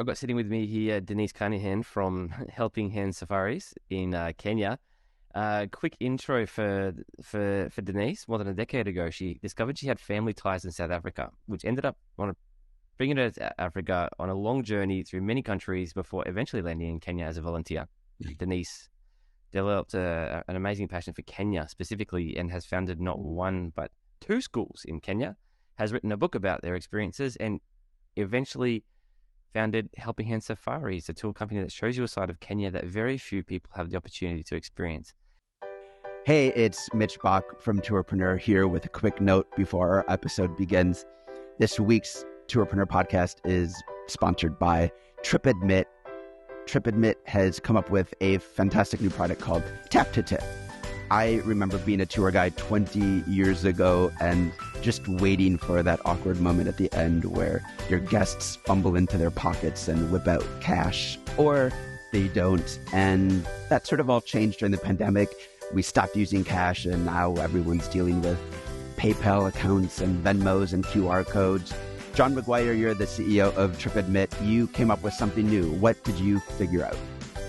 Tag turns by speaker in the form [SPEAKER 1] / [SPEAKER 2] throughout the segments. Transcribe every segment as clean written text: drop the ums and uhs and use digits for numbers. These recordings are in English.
[SPEAKER 1] I've got sitting with me here Denise Carnahan from Helping Hands Safaris in Kenya. Quick intro for Denise. More than a decade ago, she discovered she had family ties in South Africa, which ended up bringing her to Africa on a long journey through many countries before eventually landing in Kenya as a volunteer. Denise developed an amazing passion for Kenya specifically and has founded not one but two schools in Kenya, has written a book about their experiences, and eventually founded Helping Hands Safaris, a tour company that shows you a side of Kenya that very few people have the opportunity to experience.
[SPEAKER 2] Hey, it's Mitch Bach from Tourpreneur here with a quick note before our episode begins. This week's Tourpreneur podcast is sponsored by TripAdmit. TripAdmit has come up with a fantastic new product called Tap to Tip. I remember being a tour guide 20 years ago and just waiting for that awkward moment at the end where your guests fumble into their pockets and whip out cash, or they don't. And that sort of all changed during the pandemic. We stopped using cash, and now everyone's dealing with PayPal accounts and Venmos and QR codes. John McGuire, you're the CEO of TripAdmit. You came up with something new. What did you figure out?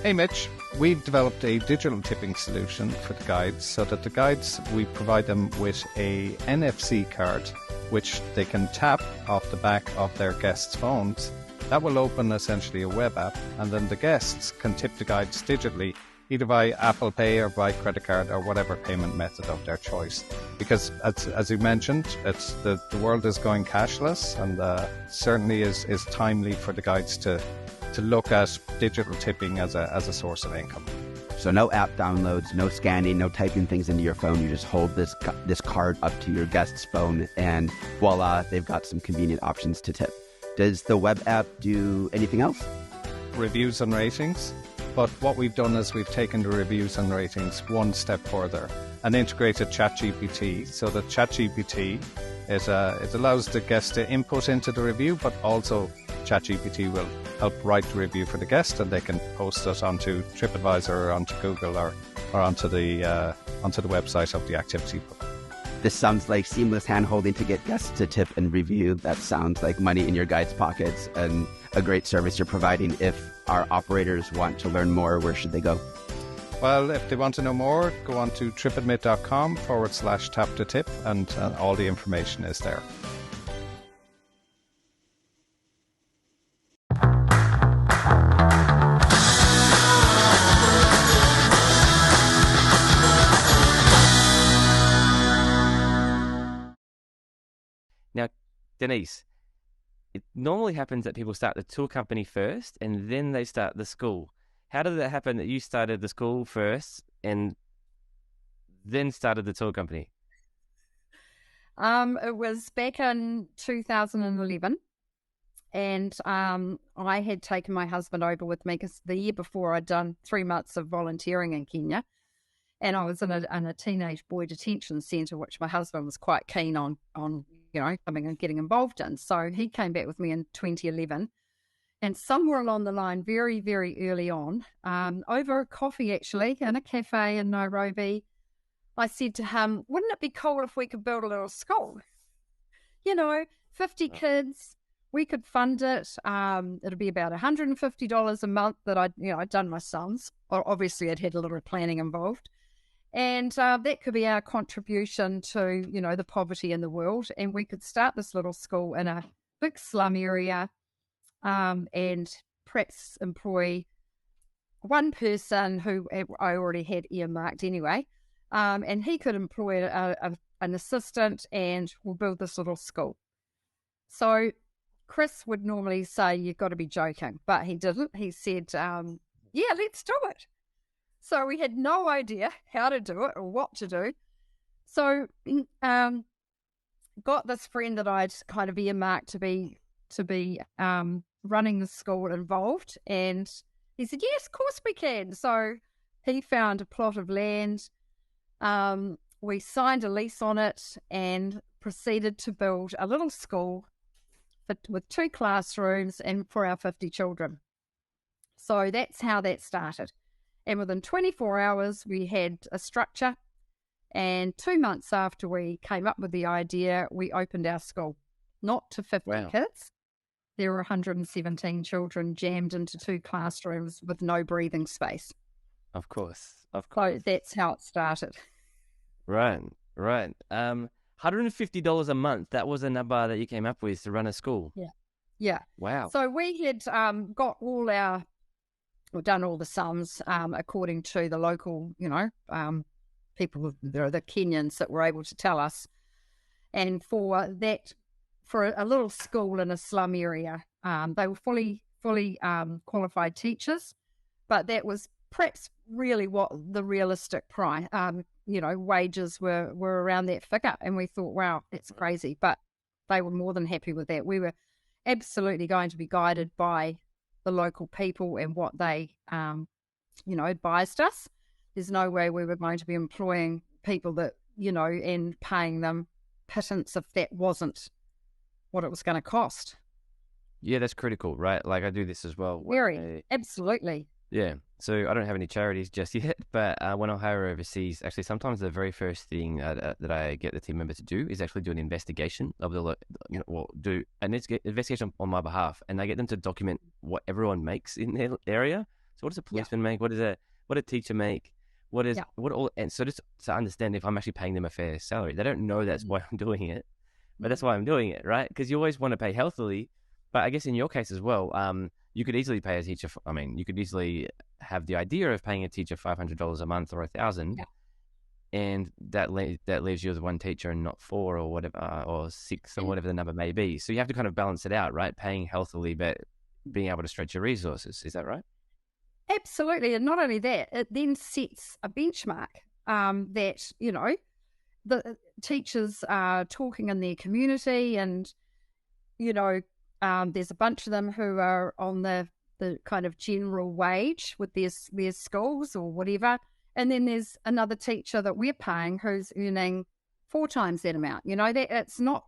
[SPEAKER 3] Hey Mitch, we've developed a digital tipping solution for the guides so that the guides, we provide them with a NFC card which they can tap off the back of their guests' phones. That will open essentially a web app, and then the guests can tip the guides digitally, either by Apple Pay or by credit card or whatever payment method of their choice. Because as you mentioned, it's the world is going cashless, and certainly is timely for the guides to look at digital tipping as a source of income.
[SPEAKER 2] So no app downloads, no scanning, no typing things into your phone. You just hold this card up to your guest's phone, and voila, they've got some convenient options to tip. Does the web app do anything else?
[SPEAKER 3] Reviews and ratings. But what we've done is we've taken the reviews and ratings one step further and integrated ChatGPT. So that ChatGPT it allows the guest to input into the review, but also ChatGPT will help write the review for the guest, and they can post it onto TripAdvisor or onto Google or onto the website of the activity book.
[SPEAKER 2] This sounds like seamless hand-holding to get guests to tip and review. That sounds like money in your guides' pockets and a great service you're providing. If our operators want to learn more, where should they go?
[SPEAKER 3] Well, if they want to know more, go on to tripadmit.com/tap to tip, and all the information is there.
[SPEAKER 1] Now, Denise, it normally happens that people start the tour company first and then they start the school. How did that happen that you started the school first and then started the tour company?
[SPEAKER 4] It was back in 2011, and I had taken my husband over with me because the year before I'd done 3 months of volunteering in Kenya, and I was in a teenage boy detention centre, which my husband was quite keen on coming and getting involved in. So he came back with me in 2011. And somewhere along the line, very, very early on, over coffee actually, in a cafe in Nairobi, I said to him, wouldn't it be cool if we could build a little school? 50 kids, we could fund it. It'd be about $150 a month that I'd done my sons. Or obviously, I'd had a little planning involved. And that could be our contribution to, the poverty in the world. And we could start this little school in a big slum area, and perhaps employ one person who I already had earmarked anyway. And he could employ an assistant, and we'll build this little school. So Chris would normally say, you've got to be joking, but he didn't. He said, yeah, let's do it. So we had no idea how to do it or what to do. So got this friend that I'd kind of earmarked to be running the school involved, and he said, yes, of course we can. So he found a plot of land. We signed a lease on it and proceeded to build a little school with 2 classrooms and for our 50 children. So that's how that started. And within 24 hours, we had a structure. And 2 months after we came up with the idea, we opened our school, not to 50 kids, there were 117 children jammed into 2 classrooms with no breathing space.
[SPEAKER 1] Of course.
[SPEAKER 4] So that's how it started.
[SPEAKER 1] Right. $150 a month. That was a number that you came up with to run a school.
[SPEAKER 4] Yeah.
[SPEAKER 1] Wow.
[SPEAKER 4] So we had got done all the sums according to the local, people, the Kenyans that were able to tell us. And for a little school in a slum area, they were fully qualified teachers, but that was perhaps really what the realistic price, wages were around that figure. And we thought, wow, that's crazy. But they were more than happy with that. We were absolutely going to be guided by the local people and what they, advised us. There's no way we were going to be employing people that, and paying them pittance if that wasn't what it was going to cost.
[SPEAKER 1] Yeah, that's critical, right? Like I do this as well.
[SPEAKER 4] Absolutely.
[SPEAKER 1] Yeah. So I don't have any charities just yet, but when I hire overseas, actually sometimes the very first thing that I get the team member to do is actually do an investigation of do an investigation on my behalf, and I get them to document what everyone makes in their area. So what does a policeman make? What a teacher make? And so just to understand if I'm actually paying them a fair salary. They don't know that's why I'm doing it, but that's why I'm doing it, right? Because you always want to pay healthily, but I guess in your case as well, you could easily pay a teacher. You could easily have the idea of paying a teacher $500 a month or $1,000, and that leaves you with one teacher and not 4 or whatever, or 6 or whatever the number may be. So you have to kind of balance it out, right? Paying healthily, but being able to stretch your resources. Is that right?
[SPEAKER 4] Absolutely. And not only that, it then sets a benchmark that, the teachers are talking in their community, and, there's a bunch of them who are on the kind of general wage with their schools or whatever. And then there's another teacher that we're paying who's earning 4 times that amount. That it's not.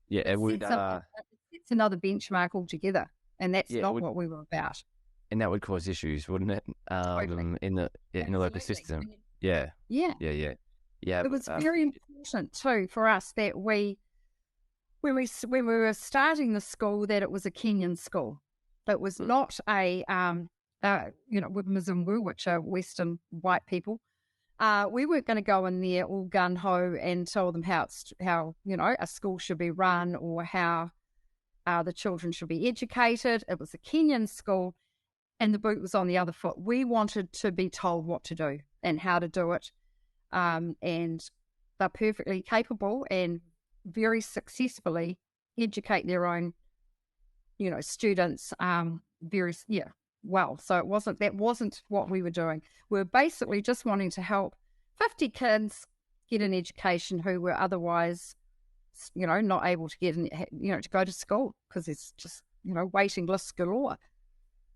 [SPEAKER 1] Yeah, it would.
[SPEAKER 4] It's another benchmark altogether, and that's not what we were about.
[SPEAKER 1] And that would cause issues, wouldn't it?
[SPEAKER 4] Totally.
[SPEAKER 1] In the local system. Yeah.
[SPEAKER 4] It was very important too for us that when we were starting the school, that it was a Kenyan school. It was not a with Mzungu, which are Western white people. We weren't going to go in there all gun ho and tell them how a school should be run or how the children should be educated. It was a Kenyan school, and the boot was on the other foot. We wanted to be told what to do and how to do it, and they're perfectly capable and very successfully educate their own, students well. So that wasn't what we were doing. We were basically just wanting to help 50 kids get an education who were otherwise, not able to get to go to school because it's just, waiting lists galore.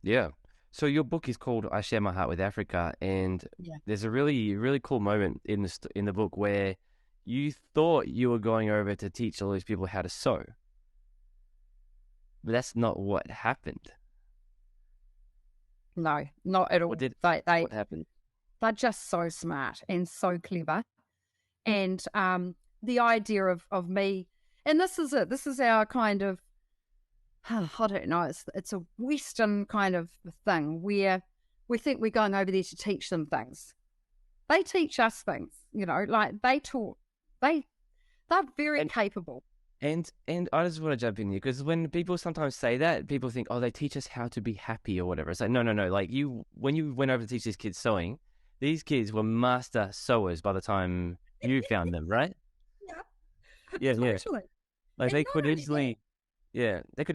[SPEAKER 1] Yeah. So your book is called I Share My Heart with Africa, and there's a really, really cool moment in the book where you thought you were going over to teach all these people how to sew. But that's not what happened. No, not at all. What happened?
[SPEAKER 4] They're just so smart and so clever. And the idea of me, and this is it. This is our kind of, I don't know, it's a Western kind of thing where we think we're going over there to teach them things. They teach us things, like they're very capable.
[SPEAKER 1] And I just want to jump in here because when people sometimes say that, people think, oh, they teach us how to be happy or whatever. It's like, no. Like when you went over to teach these kids sewing, these kids were master sewers by the time you found them, right? Yeah.
[SPEAKER 4] Totally.
[SPEAKER 1] Like they could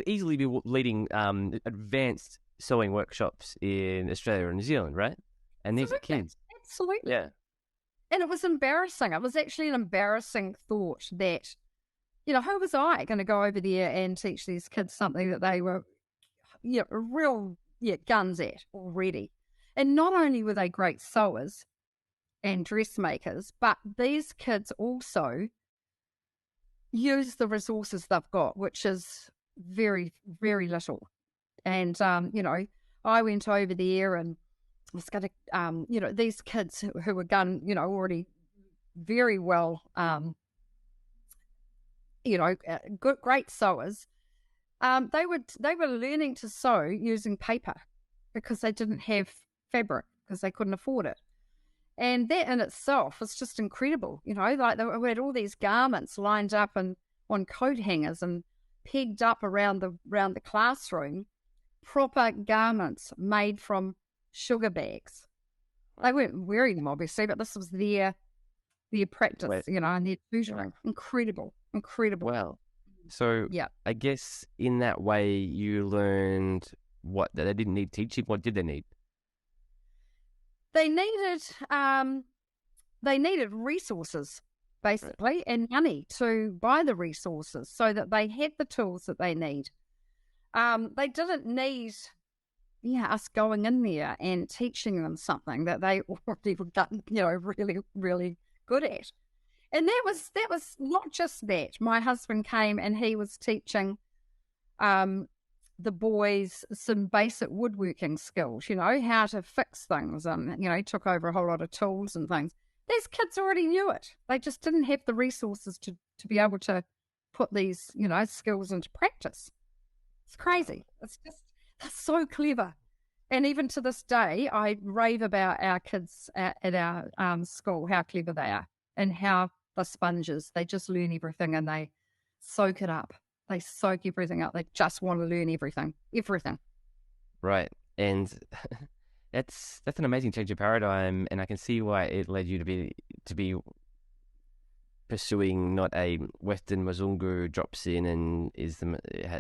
[SPEAKER 1] easily be leading advanced sewing workshops in Australia and New Zealand, right? And these are kids.
[SPEAKER 4] Absolutely.
[SPEAKER 1] Yeah.
[SPEAKER 4] And it was embarrassing. It was actually an embarrassing thought that, who was I going to go over there and teach these kids something that they were, guns at already. And not only were they great sewers and dressmakers, but these kids also use the resources they've got, which is very, very little. And, I went over there and was going to, these kids who were already very well, great sewers, They were learning to sew using paper because they didn't have fabric because they couldn't afford it. And that in itself was just incredible. Like we had all these garments lined up and on coat hangers and pegged up around the classroom, proper garments made from sugar bags. They weren't wearing them, obviously, but this was their practice,
[SPEAKER 1] Wait.
[SPEAKER 4] and their tutoring. Incredible.
[SPEAKER 1] Wow. So
[SPEAKER 4] Yeah.
[SPEAKER 1] I guess in that way you learned what that they didn't need teaching. What did they need?
[SPEAKER 4] They needed resources, basically, and money to buy the resources so that they had the tools that they need. They didn't need us going in there and teaching them something that they already were really, really good at. And that was not just that. My husband came and he was teaching the boys some basic woodworking skills, how to fix things, and he took over a whole lot of tools and things. These kids already knew it. They just didn't have the resources to be able to put these, skills into practice. It's crazy. That's so clever. And even to this day, I rave about our kids at our school, how clever they are and how they're sponges. They just learn everything and they soak it up. They soak everything up. They just want to learn everything.
[SPEAKER 1] Right. And that's an amazing change of paradigm, and I can see why it led you to be pursuing not a Western Mzungu drops in and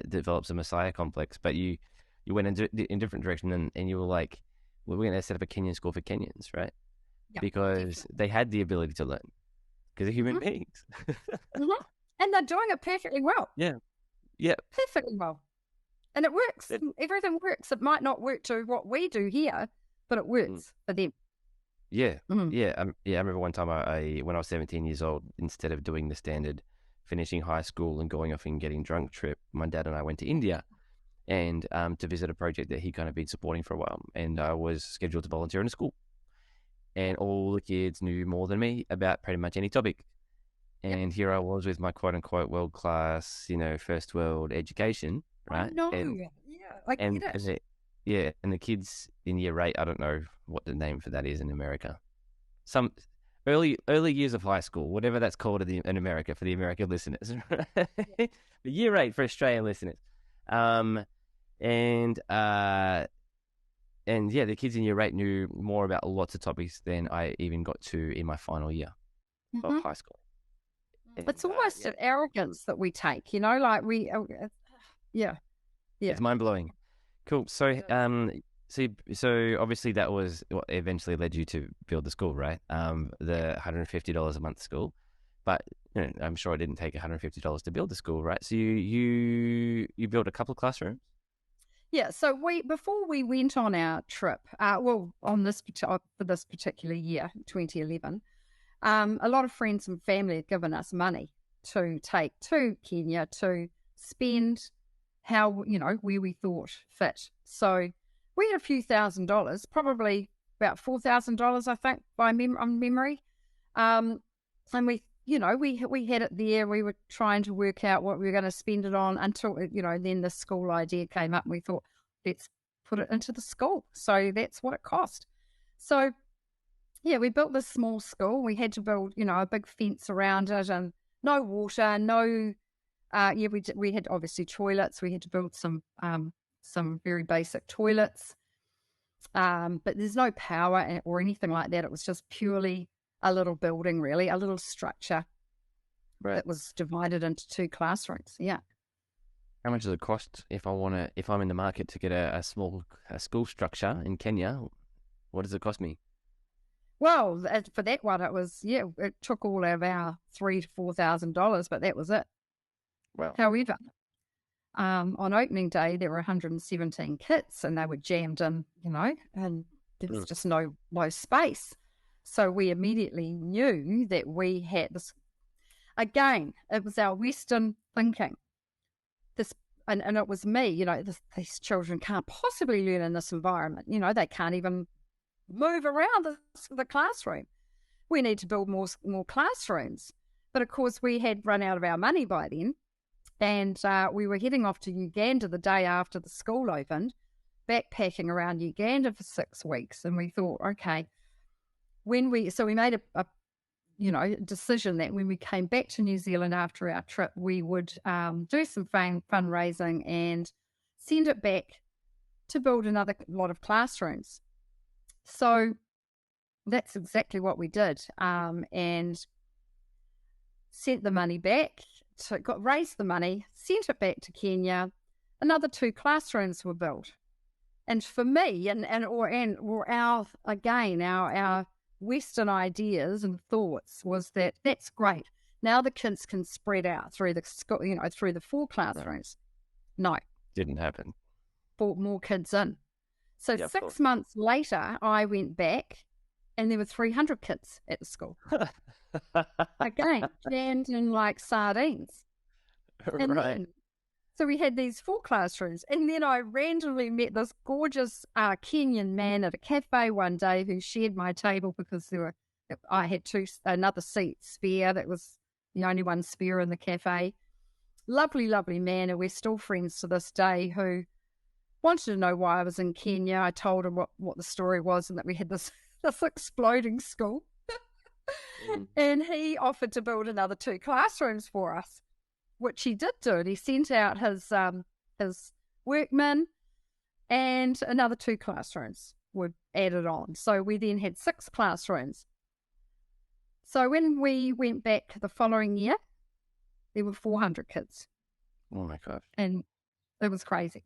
[SPEAKER 1] develops a Messiah complex, but you went in different direction and you were like, well, we're going to set up a Kenyan school for Kenyans, right?
[SPEAKER 4] Yeah,
[SPEAKER 1] because
[SPEAKER 4] definitely.
[SPEAKER 1] they had the ability to learn because they're human beings.
[SPEAKER 4] And they're doing it perfectly well.
[SPEAKER 1] Yeah.
[SPEAKER 4] Perfectly well. And it works. Everything works. It might not work to what we do here, but it works for them.
[SPEAKER 1] Yeah. I remember one time when I was 17 years old, instead of doing the standard finishing high school and going off and getting drunk trip, my dad and I went to India and to visit a project that he kind of been supporting for a while. And I was scheduled to volunteer in a school. And all the kids knew more than me about pretty much any topic. And here I was with my quote-unquote world-class, first world education, right?
[SPEAKER 4] No, I get it.
[SPEAKER 1] And the kids in year 8, I don't know what the name for that is in America. Some early years of high school, whatever that's called in America for the American listeners. Right? Year 8 for Australian listeners. And the kids in year 8 knew more about lots of topics than I even got to in my final year of high school.
[SPEAKER 4] It's almost an arrogance that we take, like we,
[SPEAKER 1] It's mind blowing. Cool. So, so obviously that was what eventually led you to build the school, right? The $150 a month school, but I'm sure it didn't take $150 to build the school, right? So you built a couple of classrooms.
[SPEAKER 4] Yeah. So before we went on our trip, on for this particular year, 2011. A lot of friends and family had given us money to take to Kenya to spend where we thought fit. So we had a few $1,000s, probably about $4,000, I think, on memory. And we had it there. We were trying to work out what we were going to spend it on until, then the school idea came up and we thought, let's put it into the school. So that's what it cost. So yeah, we built this small school. We had to build, a big fence around it and no water, no, we had obviously toilets. We had to build some very basic toilets. But there's no power or anything like that. It was just purely a little building, really, a little structure that was divided into 2 classrooms. Yeah.
[SPEAKER 1] How much does it cost if I'm in the market to get a small school structure in Kenya? What does it cost me?
[SPEAKER 4] Well, for that one, it took all of our $3,000 to $4,000, but that was it.
[SPEAKER 1] Wow.
[SPEAKER 4] However, on opening day, there were 117 kids and they were jammed in, and there was just no space. So we immediately knew that we had this. Again, it was our Western thinking. And it was me, these children can't possibly learn in this environment. They can't even move around the classroom. We need to build more classrooms. But of course, we had run out of our money by then. And we were heading off to Uganda the day after the school opened, backpacking around Uganda for 6 weeks. And we thought, okay, we made a decision that when we came back to New Zealand after our trip, we would do some fundraising and send it back to build another lot of classrooms. So that's exactly what we did, and sent the money back, raised the money, sent it back to Kenya. Another 2 classrooms were built. And for me, our Western ideas and thoughts was that that's great. Now the kids can spread out through the school, through the 4 classrooms. No,
[SPEAKER 1] Didn't happen.
[SPEAKER 4] brought more kids in. So
[SPEAKER 1] Yeah, of
[SPEAKER 4] 6
[SPEAKER 1] course.
[SPEAKER 4] months later, I went back, and there were 300 kids at the school. Again, jammed in like sardines. And
[SPEAKER 1] Right.
[SPEAKER 4] then, so we had these 4 classrooms, and then I randomly met this gorgeous Kenyan man at a cafe one day who shared my table because I had another seat spare. That was the only one spare in the cafe. Lovely, lovely man, and we're still friends to this day, who wanted to know why I was in Kenya. I told him what the story was and that we had this exploding school. And he offered to build another 2 classrooms for us, which he did do. And he sent out his workmen, and another 2 classrooms were added on. So we then had 6 classrooms. So when we went back the following year, there were 400 kids,
[SPEAKER 1] Oh my gosh.
[SPEAKER 4] and it was crazy.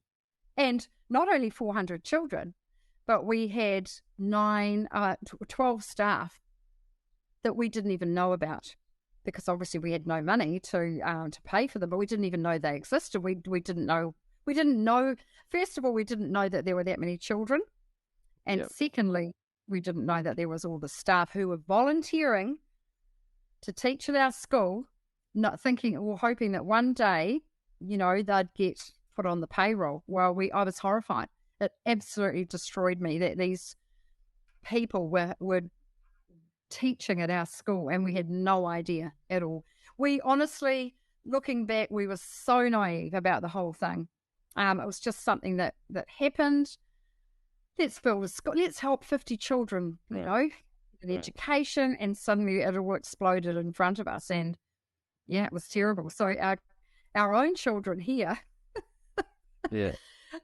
[SPEAKER 4] And not only 400 children, but we had 12 staff that we didn't even know about, because obviously we had no money to pay for them, but we didn't even know they existed. We didn't know. First of all, we didn't know that there were that many children, and
[SPEAKER 1] Yep.
[SPEAKER 4] secondly, we didn't know that there was all the staff who were volunteering to teach at our school, not thinking or hoping that one day, they'd get put on the payroll. Well, I was horrified. It absolutely destroyed me that these people were teaching at our school, and we had no idea at all. We honestly, looking back, we were so naive about the whole thing. It was just something that happened. Let's build a school. Let's help 50 children, in education, and suddenly it all exploded in front of us. And yeah, it was terrible. So our own children here,
[SPEAKER 1] Yeah.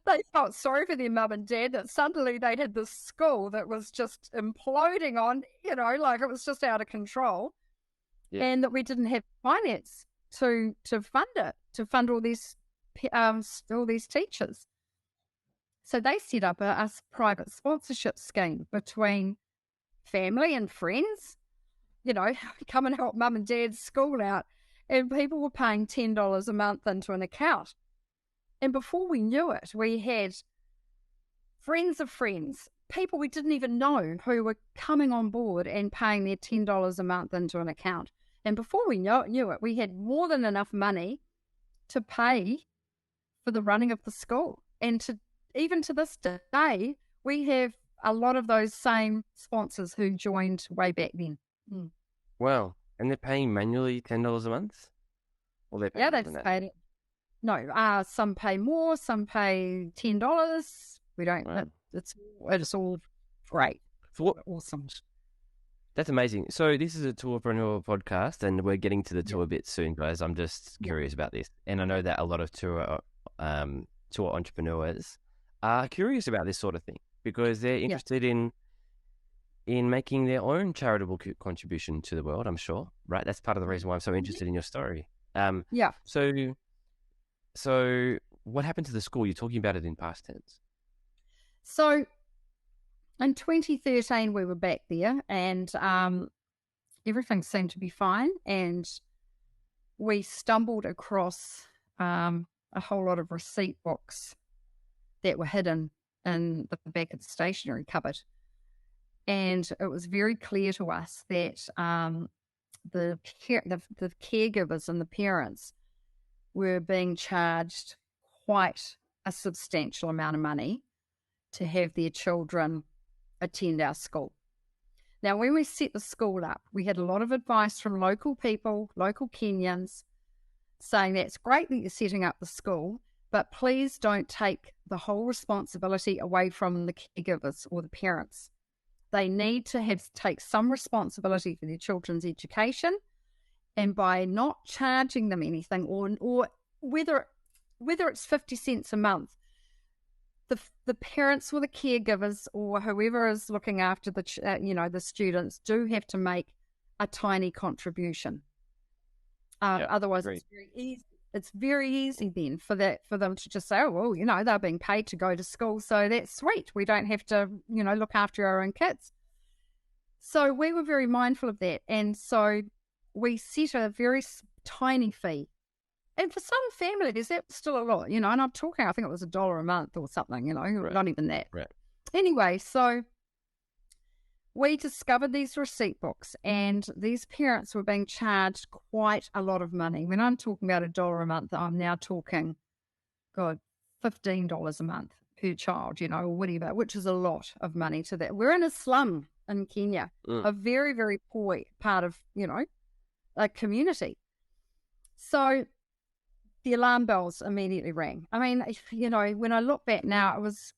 [SPEAKER 4] they felt sorry for their mum and dad that suddenly they had this school that was just imploding on, like it was just out of control.
[SPEAKER 1] Yeah.
[SPEAKER 4] And that we didn't have finance to fund it, to fund all these teachers. So they set up a private sponsorship scheme between family and friends, come and help mum and dad's school out. And people were paying $10 a month into an account. And before we knew it, we had friends of friends, people we didn't even know, who were coming on board and paying their $10 a month into an account. And before we knew it, we had more than enough money to pay for the running of the school. And even to this day, we have a lot of those same sponsors who joined way back then.
[SPEAKER 1] Wow. And they're paying manually $10 a month? Or they're paying
[SPEAKER 4] Yeah,
[SPEAKER 1] more
[SPEAKER 4] they've
[SPEAKER 1] than that?
[SPEAKER 4] paid it. No, some pay more, some pay $10. We don't.
[SPEAKER 1] Wow.
[SPEAKER 4] It's all great.
[SPEAKER 1] So what,
[SPEAKER 4] Awesome.
[SPEAKER 1] That's amazing. So this is a Tourpreneur podcast, and we're getting to the tour bit soon, guys. I'm just curious about this, and I know that a lot of tour entrepreneurs are curious about this sort of thing because they're interested in making their own charitable contribution to the world. I'm sure, right? That's part of the reason why I'm so interested in your story.
[SPEAKER 4] Yeah.
[SPEAKER 1] So what happened to the school? You're talking about it in past tense.
[SPEAKER 4] So in 2013, we were back there, and everything seemed to be fine. And we stumbled across a whole lot of receipt books that were hidden in the back of the stationery cupboard. And it was very clear to us that the caregivers and the parents were being charged quite a substantial amount of money to have their children attend our school. Now, when we set the school up, we had a lot of advice from local people, local Kenyans, saying that's great that you're setting up the school, but please don't take the whole responsibility away from the caregivers or the parents. They need to take some responsibility for their children's education, and by not charging them anything, or whether it's 50 cents a month, the parents or the caregivers or whoever is looking after the students do have to make a tiny contribution. Otherwise, it's very easy. It's very easy then for them to just say, oh, well, they're being paid to go to school, so that's sweet. We don't have to, look after our own kids. So we were very mindful of that. And so we set a very tiny fee. And for some families, that's still a lot, and I'm talking, I think it was $1 a month or something,
[SPEAKER 1] Right.
[SPEAKER 4] Not even that.
[SPEAKER 1] Right.
[SPEAKER 4] Anyway, so we discovered these receipt books, and these parents were being charged quite a lot of money. When I'm talking about $1 a month, I'm now talking, $15 a month per child, or whatever, which is a lot of money to that. We're in a slum in Kenya, a very, very poor part of, a community. So the alarm bells immediately rang. I mean, when I look back now, as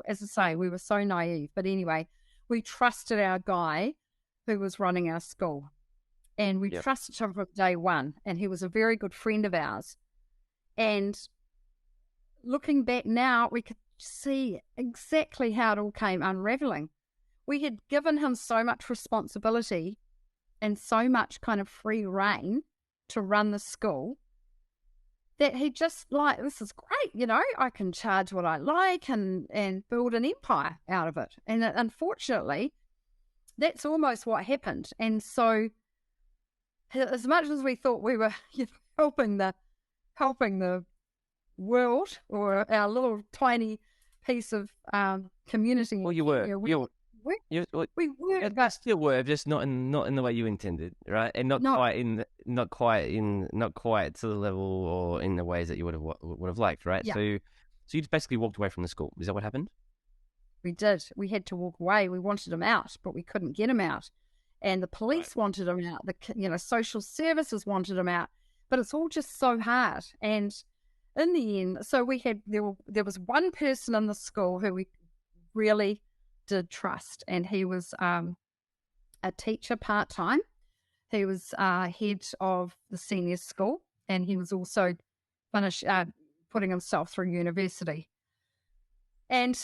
[SPEAKER 4] I say, we were so naive. But anyway, we trusted our guy who was running our school, and we trusted him from day one, and he was a very good friend of ours. And looking back now, we could see exactly how it all came unraveling. We had given him so much responsibility and so much kind of free rein to run the school that he just this is great, I can charge what I like and build an empire out of it. And unfortunately, that's almost what happened. And so as much as we thought we were helping the world or our little tiny piece of community.
[SPEAKER 1] Well, you were.
[SPEAKER 4] We were,
[SPEAKER 1] But still were, just not in the way you intended, right? And not quite to the level or in the ways that you would have liked, right?
[SPEAKER 4] Yeah.
[SPEAKER 1] So you basically walked away from the school. Is that what happened?
[SPEAKER 4] We did. We had to walk away. We wanted him out, but we couldn't get him out. And the police wanted him out. The social services wanted him out. But it's all just so hard. And in the end, so there was one person in the school who we really did trust, and he was a teacher part-time. He was head of the senior school, and he was also putting himself through university. And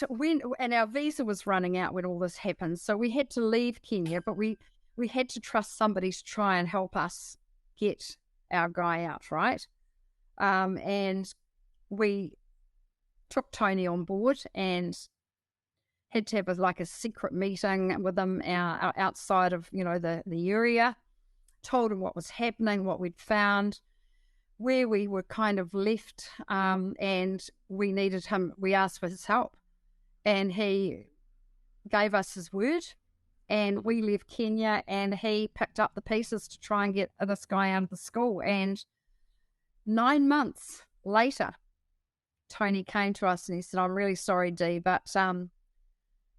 [SPEAKER 4] our visa was running out when all this happened, so we had to leave Kenya, but we had to trust somebody to try and help us get our guy out, right? And we took Tony on board and had to have a secret meeting with him outside of the area, told him what was happening, what we'd found, where we were kind of left, and we needed him. We asked for his help, and he gave us his word, and we left Kenya, and he picked up the pieces to try and get this guy out of the school. And 9 months later, Tony came to us and he said, "I'm really sorry, Dee, but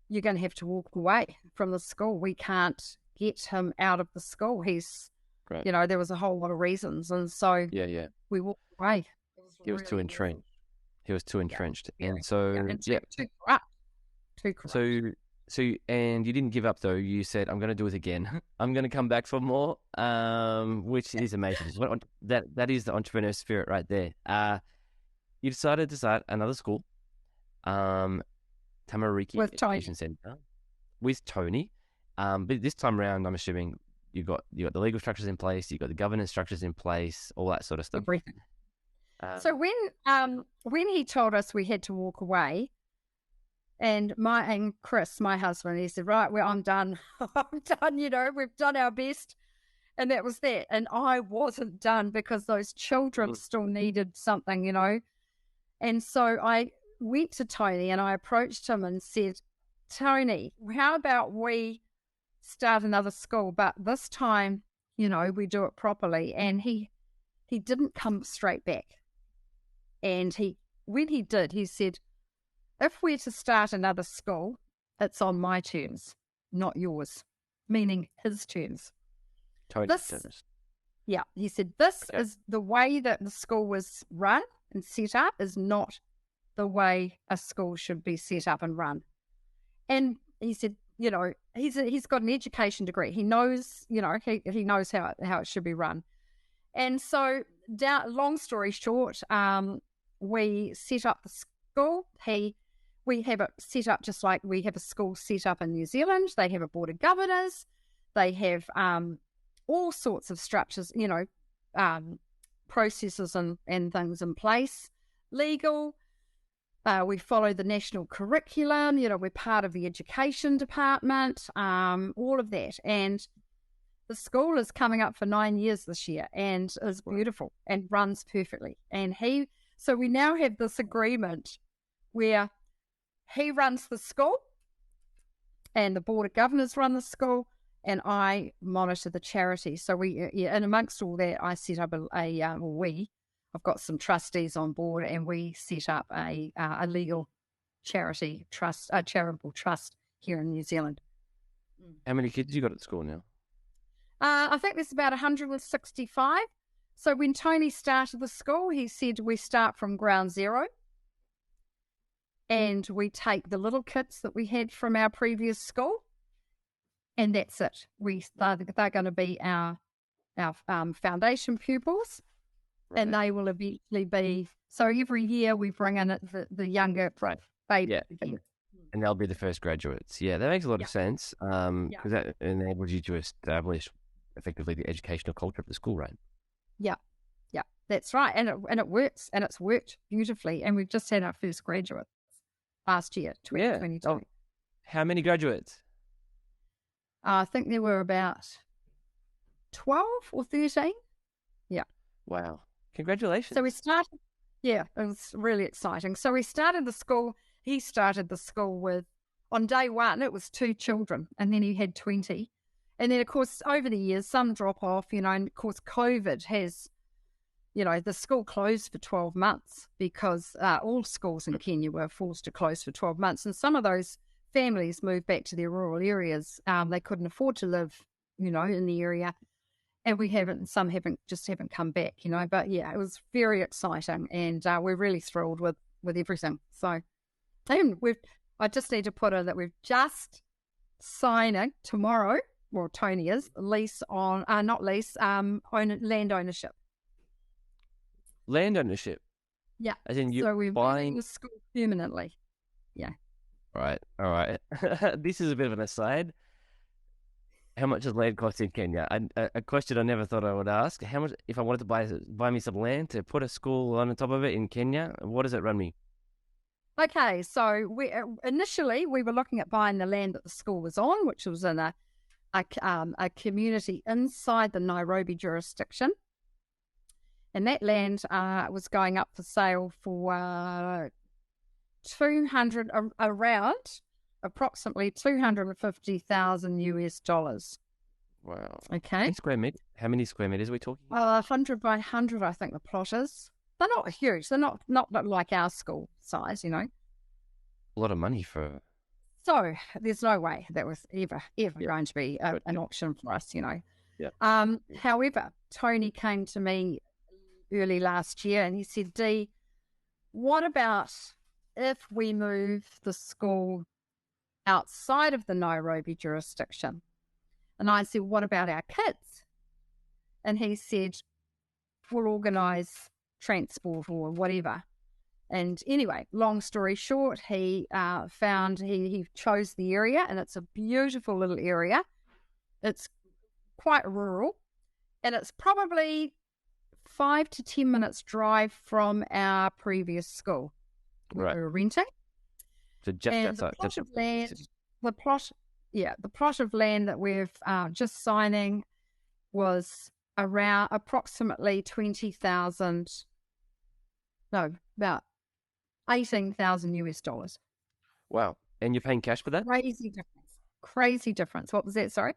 [SPEAKER 4] you're going to have to walk away from the school. We can't get him out of the school. He's, there was a whole lot of reasons." And so we walked away.
[SPEAKER 1] He was too entrenched. He was too entrenched.
[SPEAKER 4] Yeah.
[SPEAKER 1] And so,
[SPEAKER 4] and too corrupt. Too corrupt.
[SPEAKER 1] So, and you didn't give up though. You said, "I'm going to do it again. I'm going to come back for more," which is amazing. That is the entrepreneur spirit right there. You decided to start another school. Tamariki Education Centre with Tony. But this time around, I'm assuming you got the legal structures in place, you got the governance structures in place, all that sort of stuff.
[SPEAKER 4] Everything. So when he told us we had to walk away, and Chris, my husband, he said, "Right, well, I'm done. I'm done. We've done our best," and that was that. And I wasn't done because those children still needed something, And so I went to Tony and I approached him and said, "Tony, how about we start another school, but this time, we do it properly?" And he didn't come straight back. And when he did, he said, "If we're to start another school, it's on my terms, not yours," meaning his terms.
[SPEAKER 1] Tony's terms.
[SPEAKER 4] Yeah, he said, this is the way that the school was run and set up is not the way a school should be set up and run. And he said, he's got an education degree. He knows, he knows how it should be run. And so, long story short, we set up the school. We have it set up just like we have a school set up in New Zealand. They have a board of governors. They have all sorts of structures, processes and things in place. Legal. We follow the national curriculum. We're part of the education department. All of that, and the school is coming up for 9 years this year, and is beautiful and runs perfectly. And so we now have this agreement where he runs the school, and the board of governors run the school, and I monitor the charity. So and amongst all that, I set up I've got some trustees on board, and we set up a legal charity trust, a charitable trust here in New Zealand.
[SPEAKER 1] How many kids you got at school now?
[SPEAKER 4] I think there's about 165. So when Tony started the school, he said we start from ground zero, and we take the little kids that we had from our previous school, and that's it. They're going to be our foundation pupils, right. And they will eventually be. So every year we bring in the younger baby.
[SPEAKER 1] Yeah. And they'll be the first graduates. Yeah, that makes a lot of sense. Because that enables you to establish effectively the educational culture of the school, right?
[SPEAKER 4] Yeah, that's right. And it works, and it's worked beautifully. And we've just had our first graduate last year, 2022.
[SPEAKER 1] Oh, how many graduates?
[SPEAKER 4] I think there were about 12 or 13. Yeah.
[SPEAKER 1] Wow. Congratulations.
[SPEAKER 4] So we started, it was really exciting. So we started the school, he started the school with, on day one, it was 2 children, and then he had 20. And then, of course, over the years, some drop off, and of course, COVID has, the school closed for 12 months because all schools in Kenya were forced to close for 12 months. And some of those families moved back to their rural areas. They couldn't afford to live, in the area. And some haven't come back, But yeah, it was very exciting, and we're really thrilled with everything. So, and I just need to put in that we've just signing tomorrow, well, Tony is, land ownership.
[SPEAKER 1] Land ownership?
[SPEAKER 4] Yeah.
[SPEAKER 1] As in
[SPEAKER 4] so we're
[SPEAKER 1] buying
[SPEAKER 4] the school permanently. Yeah.
[SPEAKER 1] Right. All right. This is a bit of an aside. How much does land cost in Kenya? A question I never thought I would ask. How much, if I wanted to buy me some land to put a school on the top of it in Kenya, what does it run me?
[SPEAKER 4] Okay, so initially we were looking at buying the land that the school was on, which was in a community inside the Nairobi jurisdiction, and that land was going up for sale for approximately $250,000 US.
[SPEAKER 1] Wow.
[SPEAKER 4] Okay.
[SPEAKER 1] How many square meters are we talking?
[SPEAKER 4] 100 by 100, I think the plot is. They're not huge. They're not like our school size,
[SPEAKER 1] A lot of money for.
[SPEAKER 4] So there's no way that was ever going to be an option for us,
[SPEAKER 1] Yeah.
[SPEAKER 4] However, Tony came to me early last year and he said, Dee, what about if we move the school outside of the Nairobi jurisdiction? And I said, what about our kids? And he said, we'll organise transport or whatever. And anyway, long story short, he chose the area, and it's a beautiful little area. It's quite rural, and it's probably 5 to 10 minutes drive from our previous school we were renting.
[SPEAKER 1] So just outside.
[SPEAKER 4] The plot of land that we've just signing was around approximately about $18,000 US.
[SPEAKER 1] Wow. And you're paying cash for that?
[SPEAKER 4] Crazy difference. What was that? Sorry?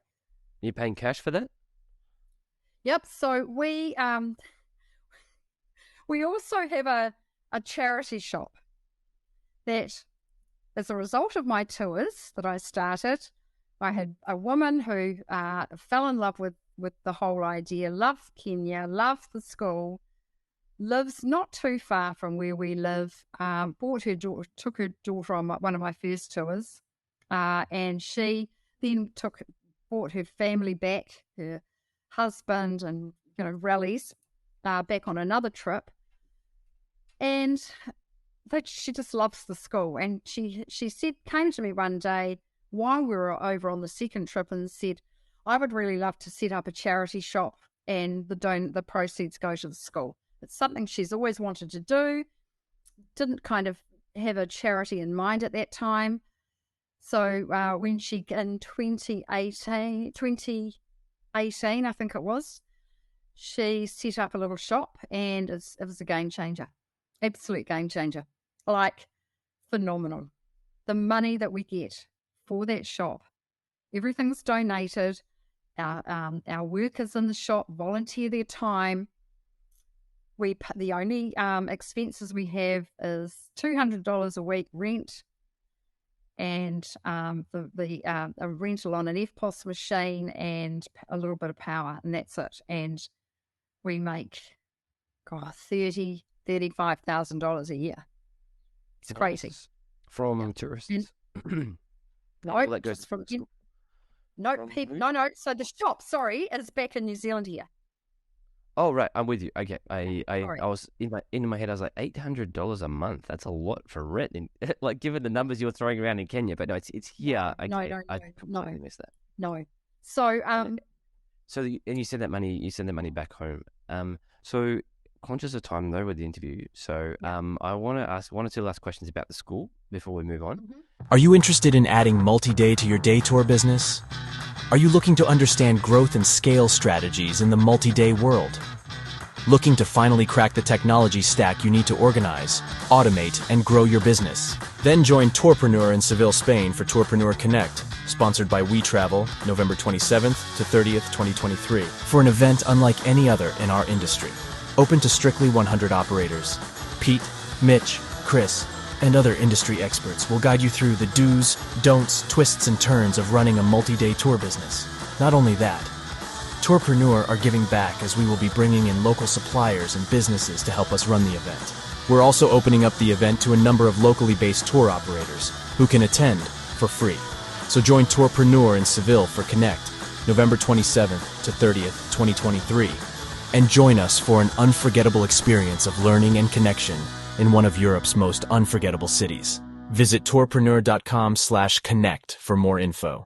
[SPEAKER 1] You're paying cash for that?
[SPEAKER 4] Yep. So we also have a charity shop that, as a result of my tours that I started, I had a woman who fell in love with with the whole idea, loves Kenya, loves the school, lives not too far from where we live, took her daughter on one of my first tours, and she then brought her family back, her husband and rallies, back on another trip, and she just loves the school. And she came to me one day while we were over on the second trip and said, I would really love to set up a charity shop and the proceeds go to the school. It's something she's always wanted to do. Didn't kind of have a charity in mind at that time. So when she, in 2018, I think it was, she set up a little shop, and it was a game changer. Absolute game changer. Like, phenomenal. The money that we get for that shop, everything's donated. Our workers in the shop volunteer their time. The only expenses we have is $200 a week rent, and the rental on an FPOS machine and a little bit of power, and that's it. And we make $35,000 a year. It's crazy.
[SPEAKER 1] From tourists.
[SPEAKER 4] No,
[SPEAKER 1] that goes
[SPEAKER 4] from
[SPEAKER 1] no.
[SPEAKER 4] So the shop, is back in New Zealand here.
[SPEAKER 1] Oh right, I'm with you. Okay, I was in my head. I was like $800 a month. That's a lot for rent. Like, given the numbers you're throwing around in Kenya, but no, it's here. Okay, I completely missed that.
[SPEAKER 4] No. So
[SPEAKER 1] you send that money back home. So conscious of time though with the interview. So I want to ask one or two last questions about the school before we move on.
[SPEAKER 5] Are you interested in adding multi-day to your day tour business? Are you looking to understand growth and scale strategies in the multi-day world? Looking to finally crack the technology stack you need to organize, automate, and grow your business? Then join Tourpreneur in Seville, Spain for Tourpreneur Connect, sponsored by WeTravel, November 27th to 30th, 2023, for an event unlike any other in our industry. Open to strictly 100 operators. Pete, Mitch, Chris, and other industry experts will guide you through the do's, don'ts, twists, and turns of running a multi-day tour business. Not only that, Tourpreneur are giving back as we will be bringing in local suppliers and businesses to help us run the event. We're also opening up the event to a number of locally based tour operators who can attend for free. So join Tourpreneur in Seville for Connect, November 27th to 30th, 2023, and join us for an unforgettable experience of learning and connection in one of Europe's most unforgettable cities. Visit tourpreneur.com/connect for more info.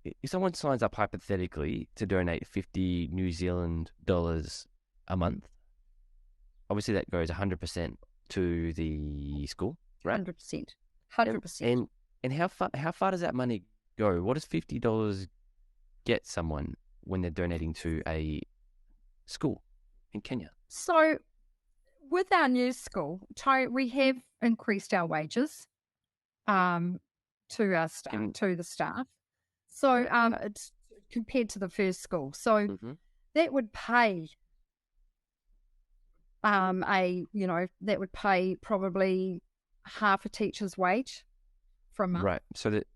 [SPEAKER 1] If someone signs up hypothetically to donate 50 New Zealand dollars a month, obviously that goes 100% to the school, right?
[SPEAKER 4] 100%. 100%.
[SPEAKER 1] And how far does that money go? What does $50 get someone when they're donating to a school in Kenya?
[SPEAKER 4] So, with our new school, we have increased our wages to the staff. So it's compared to the first school. So that would pay that would pay probably half a teacher's wage for a month.
[SPEAKER 1] Right. So the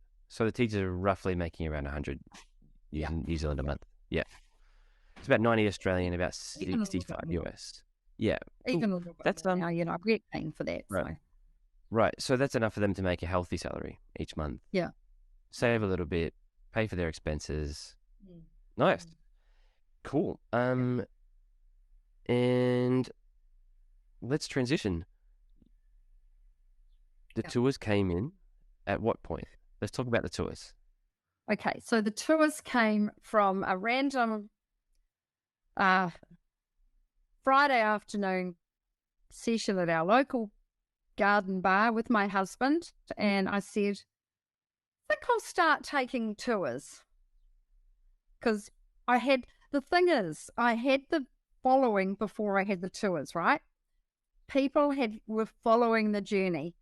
[SPEAKER 1] teachers are roughly making around 100 New Zealand a month. Yeah. It's about 90 Australian, about 65 US. Yeah,
[SPEAKER 4] even a little bit. That's now, we're paying for that.
[SPEAKER 1] Right.
[SPEAKER 4] So.
[SPEAKER 1] Right. So that's enough for them to make a healthy salary each month.
[SPEAKER 4] Yeah.
[SPEAKER 1] Save a little bit, pay for their expenses. Nice. Cool. And let's transition. The tours came in at what point? Let's talk about the tours.
[SPEAKER 4] Okay, so the tours came from a random Friday afternoon session at our local garden bar with my husband, and I said, I think I'll start taking tours. Because I had the following before I had the tours, right? People were following the journey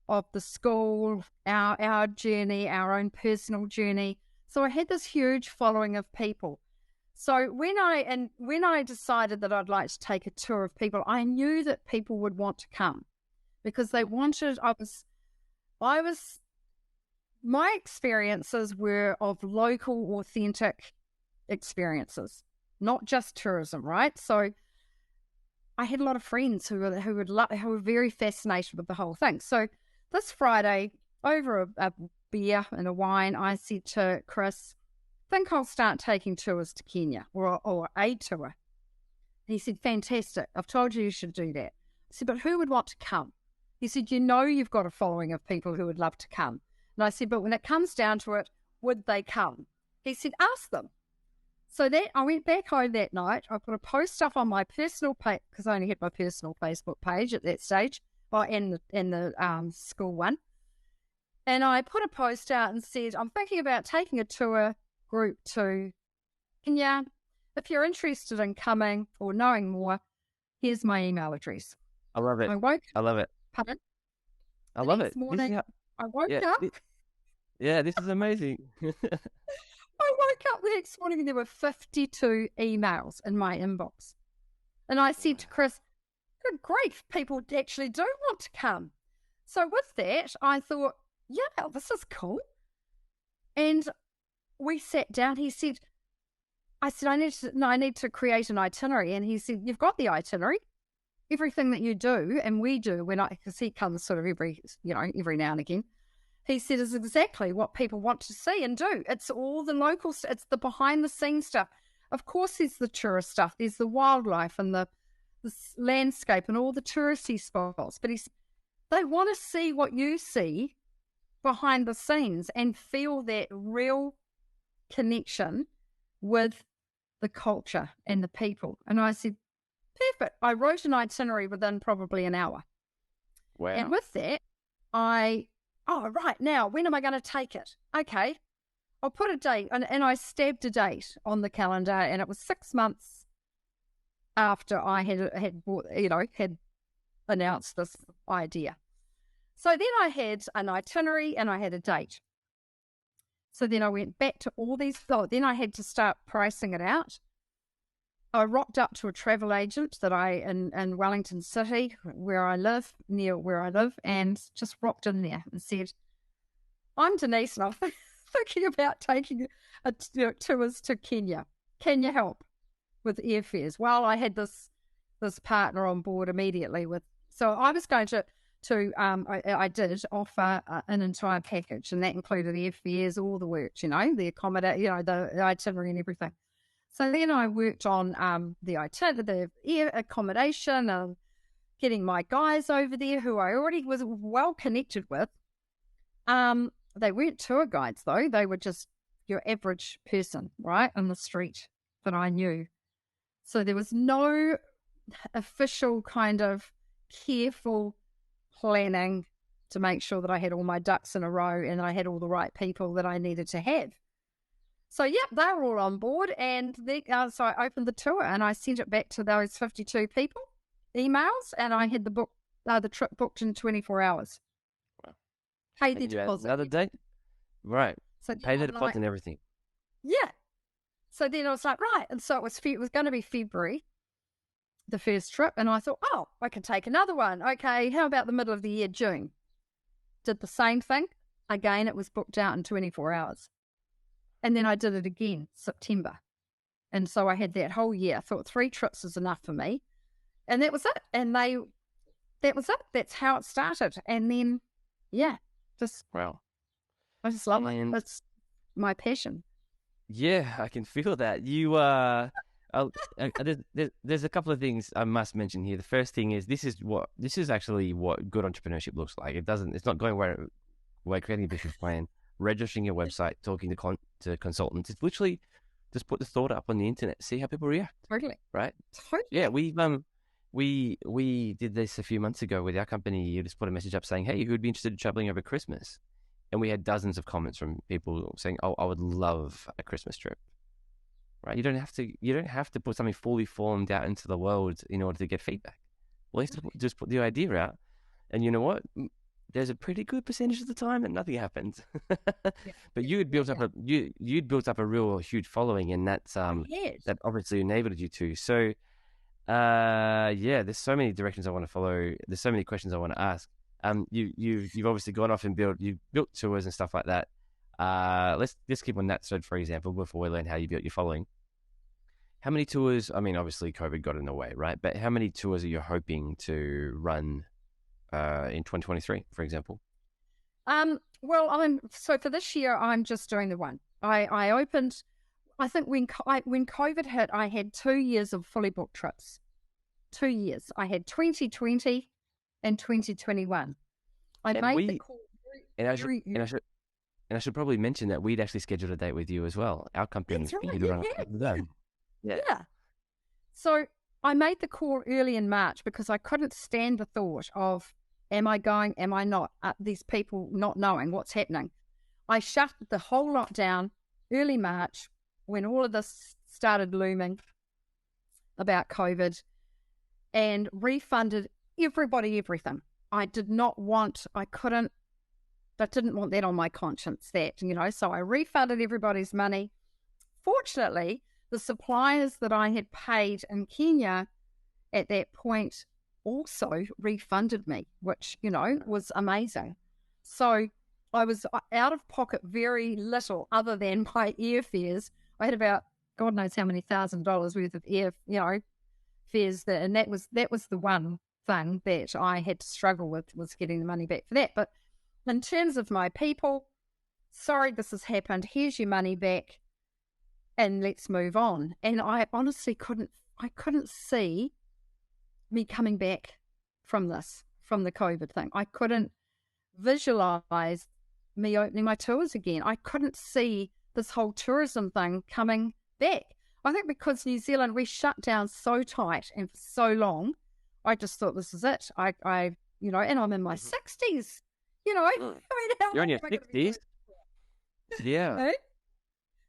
[SPEAKER 4] of the school, our journey, our own personal journey. So I had this huge following of people. So when I decided that I'd like to take a tour of people, I knew that people would want to come because they wanted. My experiences were of local, authentic experiences, not just tourism, right? So I had a lot of friends who were very fascinated with the whole thing. So this Friday, over a beer and a wine, I said to Chris, I think I'll start taking tours to Kenya or a tour. He said, fantastic. I've told you should do that. I said, but who would want to come? He said, you've got a following of people who would love to come. And I said, but when it comes down to it, would they come? He said, ask them. So that I went back home that night. I put a post up on my personal page, because I only had my personal Facebook page at that stage, and the school one. And I put a post out and said, I'm thinking about taking a tour group to Kenya. If you're interested in coming or knowing more, here's my email address.
[SPEAKER 1] I love it. I love it.
[SPEAKER 4] Pardon?
[SPEAKER 1] I love it.
[SPEAKER 4] Morning, I woke up.
[SPEAKER 1] This is amazing.
[SPEAKER 4] I woke up the next morning and there were 52 emails in my inbox. And I said to Chris, good grief, people actually do want to come. So with that, I thought, yeah, this is cool. And we sat down. I said, I need to create an itinerary. And he said, you've got the itinerary. Everything that you do, and we do, because he comes sort of every now and again, he said is exactly what people want to see and do. It's all the local stuff. It's the behind the scenes stuff. Of course, there's the tourist stuff. There's the wildlife and the landscape and all the touristy spots. But they want to see what you see behind the scenes and feel that real connection with the culture and the people. And I said, perfect. I wrote an itinerary within probably an hour.
[SPEAKER 1] Wow.
[SPEAKER 4] And with that, right now, when am I going to take it? Okay, I'll put a date. And I stabbed a date on the calendar, and it was 6 months after I had announced this idea. So then I had an itinerary and I had a date. So then I went back to all these. Then I had to start pricing it out. I rocked up to a travel agent in Wellington City, near where I live, and just rocked in there and said, I'm Denise, and I'm thinking about taking tours to Kenya. Can you help with airfares? Well, I had this partner on board immediately so I was going to I did offer an entire package, and that included airfares, all the work, the accommodation, the itinerary and everything. So then I worked on the air accommodation and getting my guys over there who I already was well connected with. They weren't tour guides though. They were just your average person, right, on the street that I knew. So there was no official kind of careful planning to make sure that I had all my ducks in a row and I had all the right people that I needed to have. So, yep, they were all on board, and so I opened the tour and I sent it back to those 52 people, emails, and I had the trip booked in 24 hours.
[SPEAKER 1] Wow.
[SPEAKER 4] Paid the deposit.
[SPEAKER 1] Another date? Right.
[SPEAKER 4] So
[SPEAKER 1] pay the deposit and everything.
[SPEAKER 4] Yeah. So then I was like, right. And so it was going to be February, the first trip, and I thought, I can take another one. Okay, how about the middle of the year, June? Did the same thing. Again, it was booked out in 24 hours. And then I did it again, September. And so I had that whole year. I thought 3 trips is enough for me. And that was it. And that was it. That's how it started. And then,
[SPEAKER 1] wow.
[SPEAKER 4] I just love it. That's my passion.
[SPEAKER 1] Yeah, I can feel that. You there's a couple of things I must mention here. The first thing is this is actually what good entrepreneurship looks like. It's not going where creating a business plan, registering your website, talking to consultants. It's literally just put the thought up on the internet, see how people react.
[SPEAKER 4] Totally.
[SPEAKER 1] Right?
[SPEAKER 4] Totally.
[SPEAKER 1] Yeah, we did this a few months ago with our company. You just put a message up saying, hey, who'd be interested in traveling over Christmas? And we had dozens of comments from people saying, oh, I would love a Christmas trip. Right? You don't have to put something fully formed out into the world in order to get feedback. Well, you have to just put the idea out, and you know what? There's a pretty good percentage of the time that nothing happens. But you'd built up a real huge following, and that's that obviously enabled you to. So there's so many directions I want to follow. There's so many questions I want to ask. You've obviously gone off and built tours and stuff like that. Let's just keep on that thread, for example, before we learn how you built your following. How many tours? I mean, obviously COVID got in the way, right? But how many tours are you hoping to run in 2023, for example?
[SPEAKER 4] Well, so for this year, I'm just doing the one. I opened. I think when COVID hit, I had 2 years of fully booked trips. 2 years. I had 2020 and 2021. I
[SPEAKER 1] And
[SPEAKER 4] made
[SPEAKER 1] we
[SPEAKER 4] the call
[SPEAKER 1] and I
[SPEAKER 4] very,
[SPEAKER 1] and I should probably mention that we'd actually scheduled a date with you as well. Our company
[SPEAKER 4] That's right.
[SPEAKER 1] figured it out. Yeah.
[SPEAKER 4] Yeah. So I made the call early in March because I couldn't stand the thought of, am I going, am I not? These people not knowing what's happening. I shut the whole lot down early March when all of this started looming about COVID and refunded everybody everything. I didn't want that on my conscience, so I refunded everybody's money. Fortunately, the suppliers that I had paid in Kenya at that point also refunded me, which, was amazing. So I was out of pocket very little other than my airfares. I had about God knows how many $1,000s worth of fares there, and that was the one thing that I had to struggle with, was getting the money back for that. But in terms of my people, sorry this has happened, here's your money back and let's move on. And I honestly couldn't see me coming back from the COVID thing. I couldn't visualize me opening my tours again. I couldn't see this whole tourism thing coming back. I think because New Zealand, we shut down so tight and for so long, I just thought this is it. And I'm in my 60s,
[SPEAKER 1] You're in your 60s? Yeah.
[SPEAKER 4] Eh?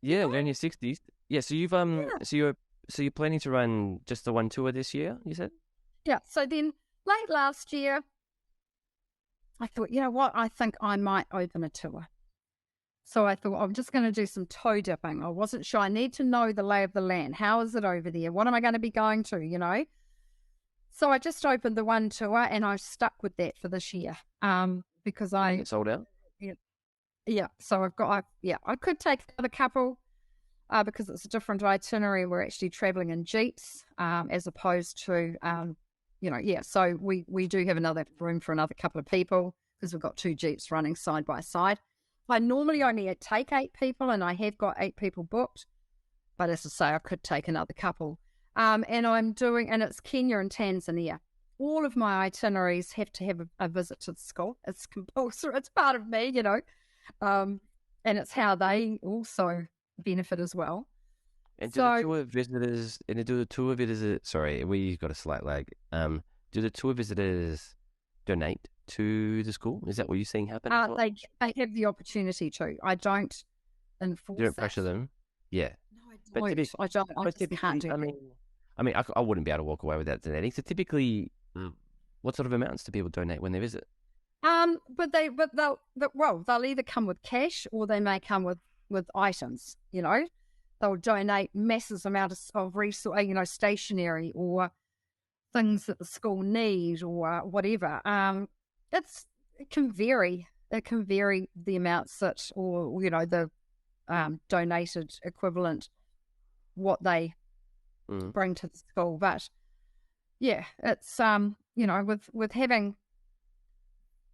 [SPEAKER 1] Yeah, we're in your 60s. Yeah, so you've so you're planning to run just the one tour this year, you said?
[SPEAKER 4] Yeah. So then late last year, I thought, you know what? I think I might open a tour. So I thought, I'm just going to do some toe dipping. I wasn't sure. I need to know the lay of the land. How is it over there? What am I going to be going to, So I just opened the one tour and I stuck with that for this year because
[SPEAKER 1] It's sold out?
[SPEAKER 4] Yeah. So I could take another couple because it's a different itinerary. We're actually traveling in Jeeps as opposed to, so we do have another room for another couple of people because we've got 2 Jeeps running side by side. I normally only take 8 people and I have got 8 people booked, but as I say, I could take another couple. And it's Kenya and Tanzania. All of my itineraries have to have a visit to the school. It's compulsory. It's part of me, and it's how they also benefit as well.
[SPEAKER 1] And do the tour visitors, sorry, we got a slight lag. Do the tour visitors donate to the school? Is that what you're seeing happen?
[SPEAKER 4] They have the opportunity to. I don't enforce
[SPEAKER 1] You don't pressure them? Yeah.
[SPEAKER 4] No, I don't. I just can't do that.
[SPEAKER 1] I mean, I wouldn't be able to walk away without donating. So typically, what sort of amounts do people donate when they visit?
[SPEAKER 4] But they'll either come with cash or they may come with items. They'll donate massive amounts of resource, stationery or things that the school need or whatever. It can vary. It can vary the amounts that, or the donated equivalent, what they bring to the school. But yeah, it's with having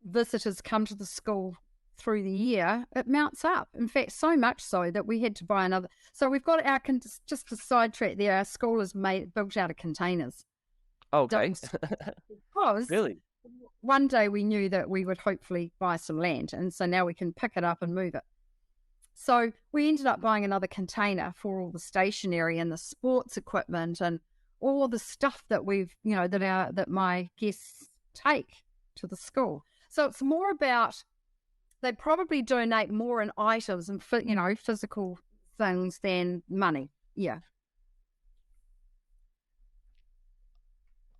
[SPEAKER 4] visitors come to the school through the year, it mounts up. In fact, so much so that we had to buy another. So we've got just to sidetrack there. Our school is built out of containers.
[SPEAKER 1] Okay.
[SPEAKER 4] Because
[SPEAKER 1] really,
[SPEAKER 4] one day we knew that we would hopefully buy some land, and so now we can pick it up and move it. So we ended up buying another container for all the stationery and the sports equipment and all the stuff that that my guests take to the school. So it's more about, they probably donate more in items and physical things than money. Yeah.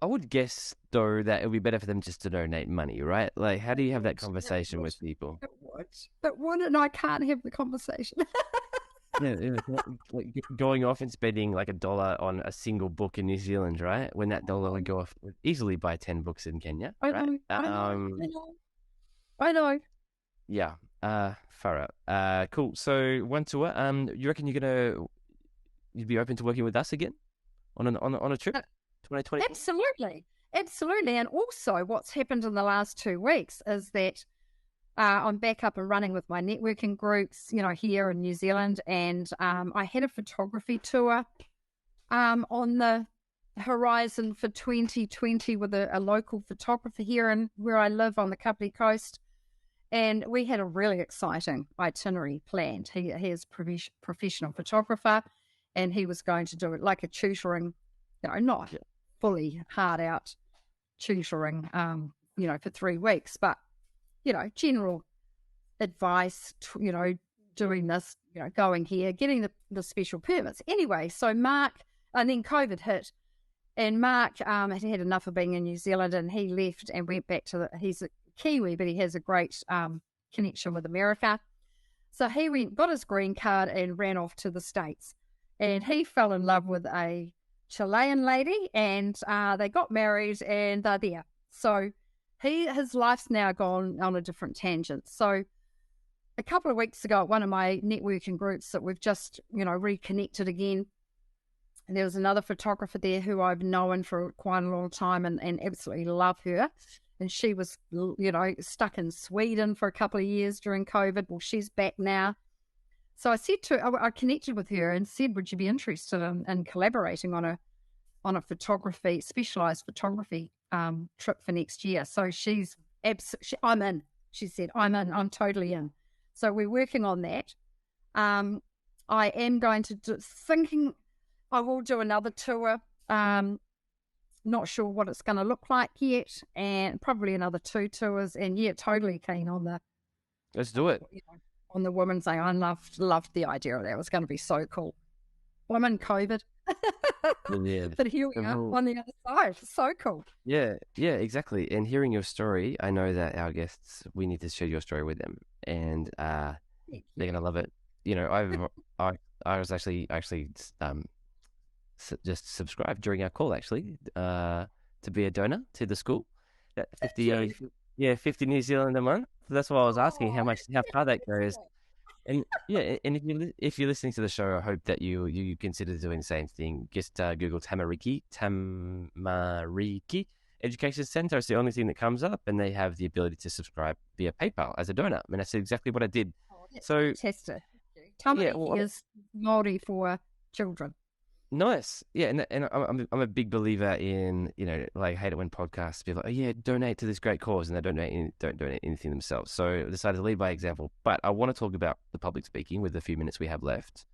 [SPEAKER 1] I would guess though that it would be better for them just to donate money, right? Like, how do you have that conversation with people?
[SPEAKER 4] But what? And I can't have the conversation.
[SPEAKER 1] Yeah, like going off and spending like $1 on a single book in New Zealand, right? When that dollar would go off, would easily buy 10 books in Kenya, right?
[SPEAKER 4] I know.
[SPEAKER 1] Yeah. Far out. Cool. So one tour. You reckon you'd be open to working with us again? on a trip? 2020.
[SPEAKER 4] Absolutely. And also, what's happened in the last 2 weeks is that I'm back up and running with my networking groups, here in New Zealand, and I had a photography tour on the horizon for 2020 with a local photographer here and where I live on the Kapiti Coast. And we had a really exciting itinerary planned. He is professional photographer, and he was going to do it like a tutoring, not fully hard out tutoring, for 3 weeks, but, general advice, doing this, going here, getting the special permits. Anyway, so Mark, and then COVID hit, and Mark had had enough of being in New Zealand, and he left and went back he's a Kiwi, but he has a great connection with America. So he got his green card and ran off to the States. And he fell in love with a Chilean lady, and they got married, and they're there. So his life's now gone on a different tangent. So a couple of weeks ago at one of my networking groups that we've just, reconnected again, and there was another photographer there who I've known for quite a long time and absolutely love her. And she was, stuck in Sweden for a couple of years during COVID. Well, she's back now. So I said I connected with her and said, would you be interested in collaborating on a specialized photography trip for next year? So I'm in. She said, I'm in. I'm totally in. So we're working on that. I am going to thinking I will do another tour. Not sure what it's going to look like yet, and probably another 2 tours. And totally keen on
[SPEAKER 1] Let's do it.
[SPEAKER 4] On the women's day. I loved the idea of that. It was going to be so cool. I'm in COVID,
[SPEAKER 1] Yeah.
[SPEAKER 4] but here we are on the other side. So cool.
[SPEAKER 1] Yeah, exactly. And hearing your story, I know that our guests, we need to share your story with them, and they're gonna love it. I was actually just subscribed during our call to be a donor to the school. That 50 New Zealand a month. That's why I was asking how far that goes. And if you're listening to the show, I hope that you consider doing the same thing. Just Google Tamariki Education Centre. It's the only thing that comes up, and they have the ability to subscribe via PayPal as a donor. And that's exactly what I did. So
[SPEAKER 4] fantastic. Tamariki is Māori for children.
[SPEAKER 1] Nice. Yeah, and I'm a big believer in, I hate it when podcasts be like, oh yeah, donate to this great cause, and they don't donate anything themselves. So I decided to lead by example. But I want to talk about the public speaking with the few minutes we have left.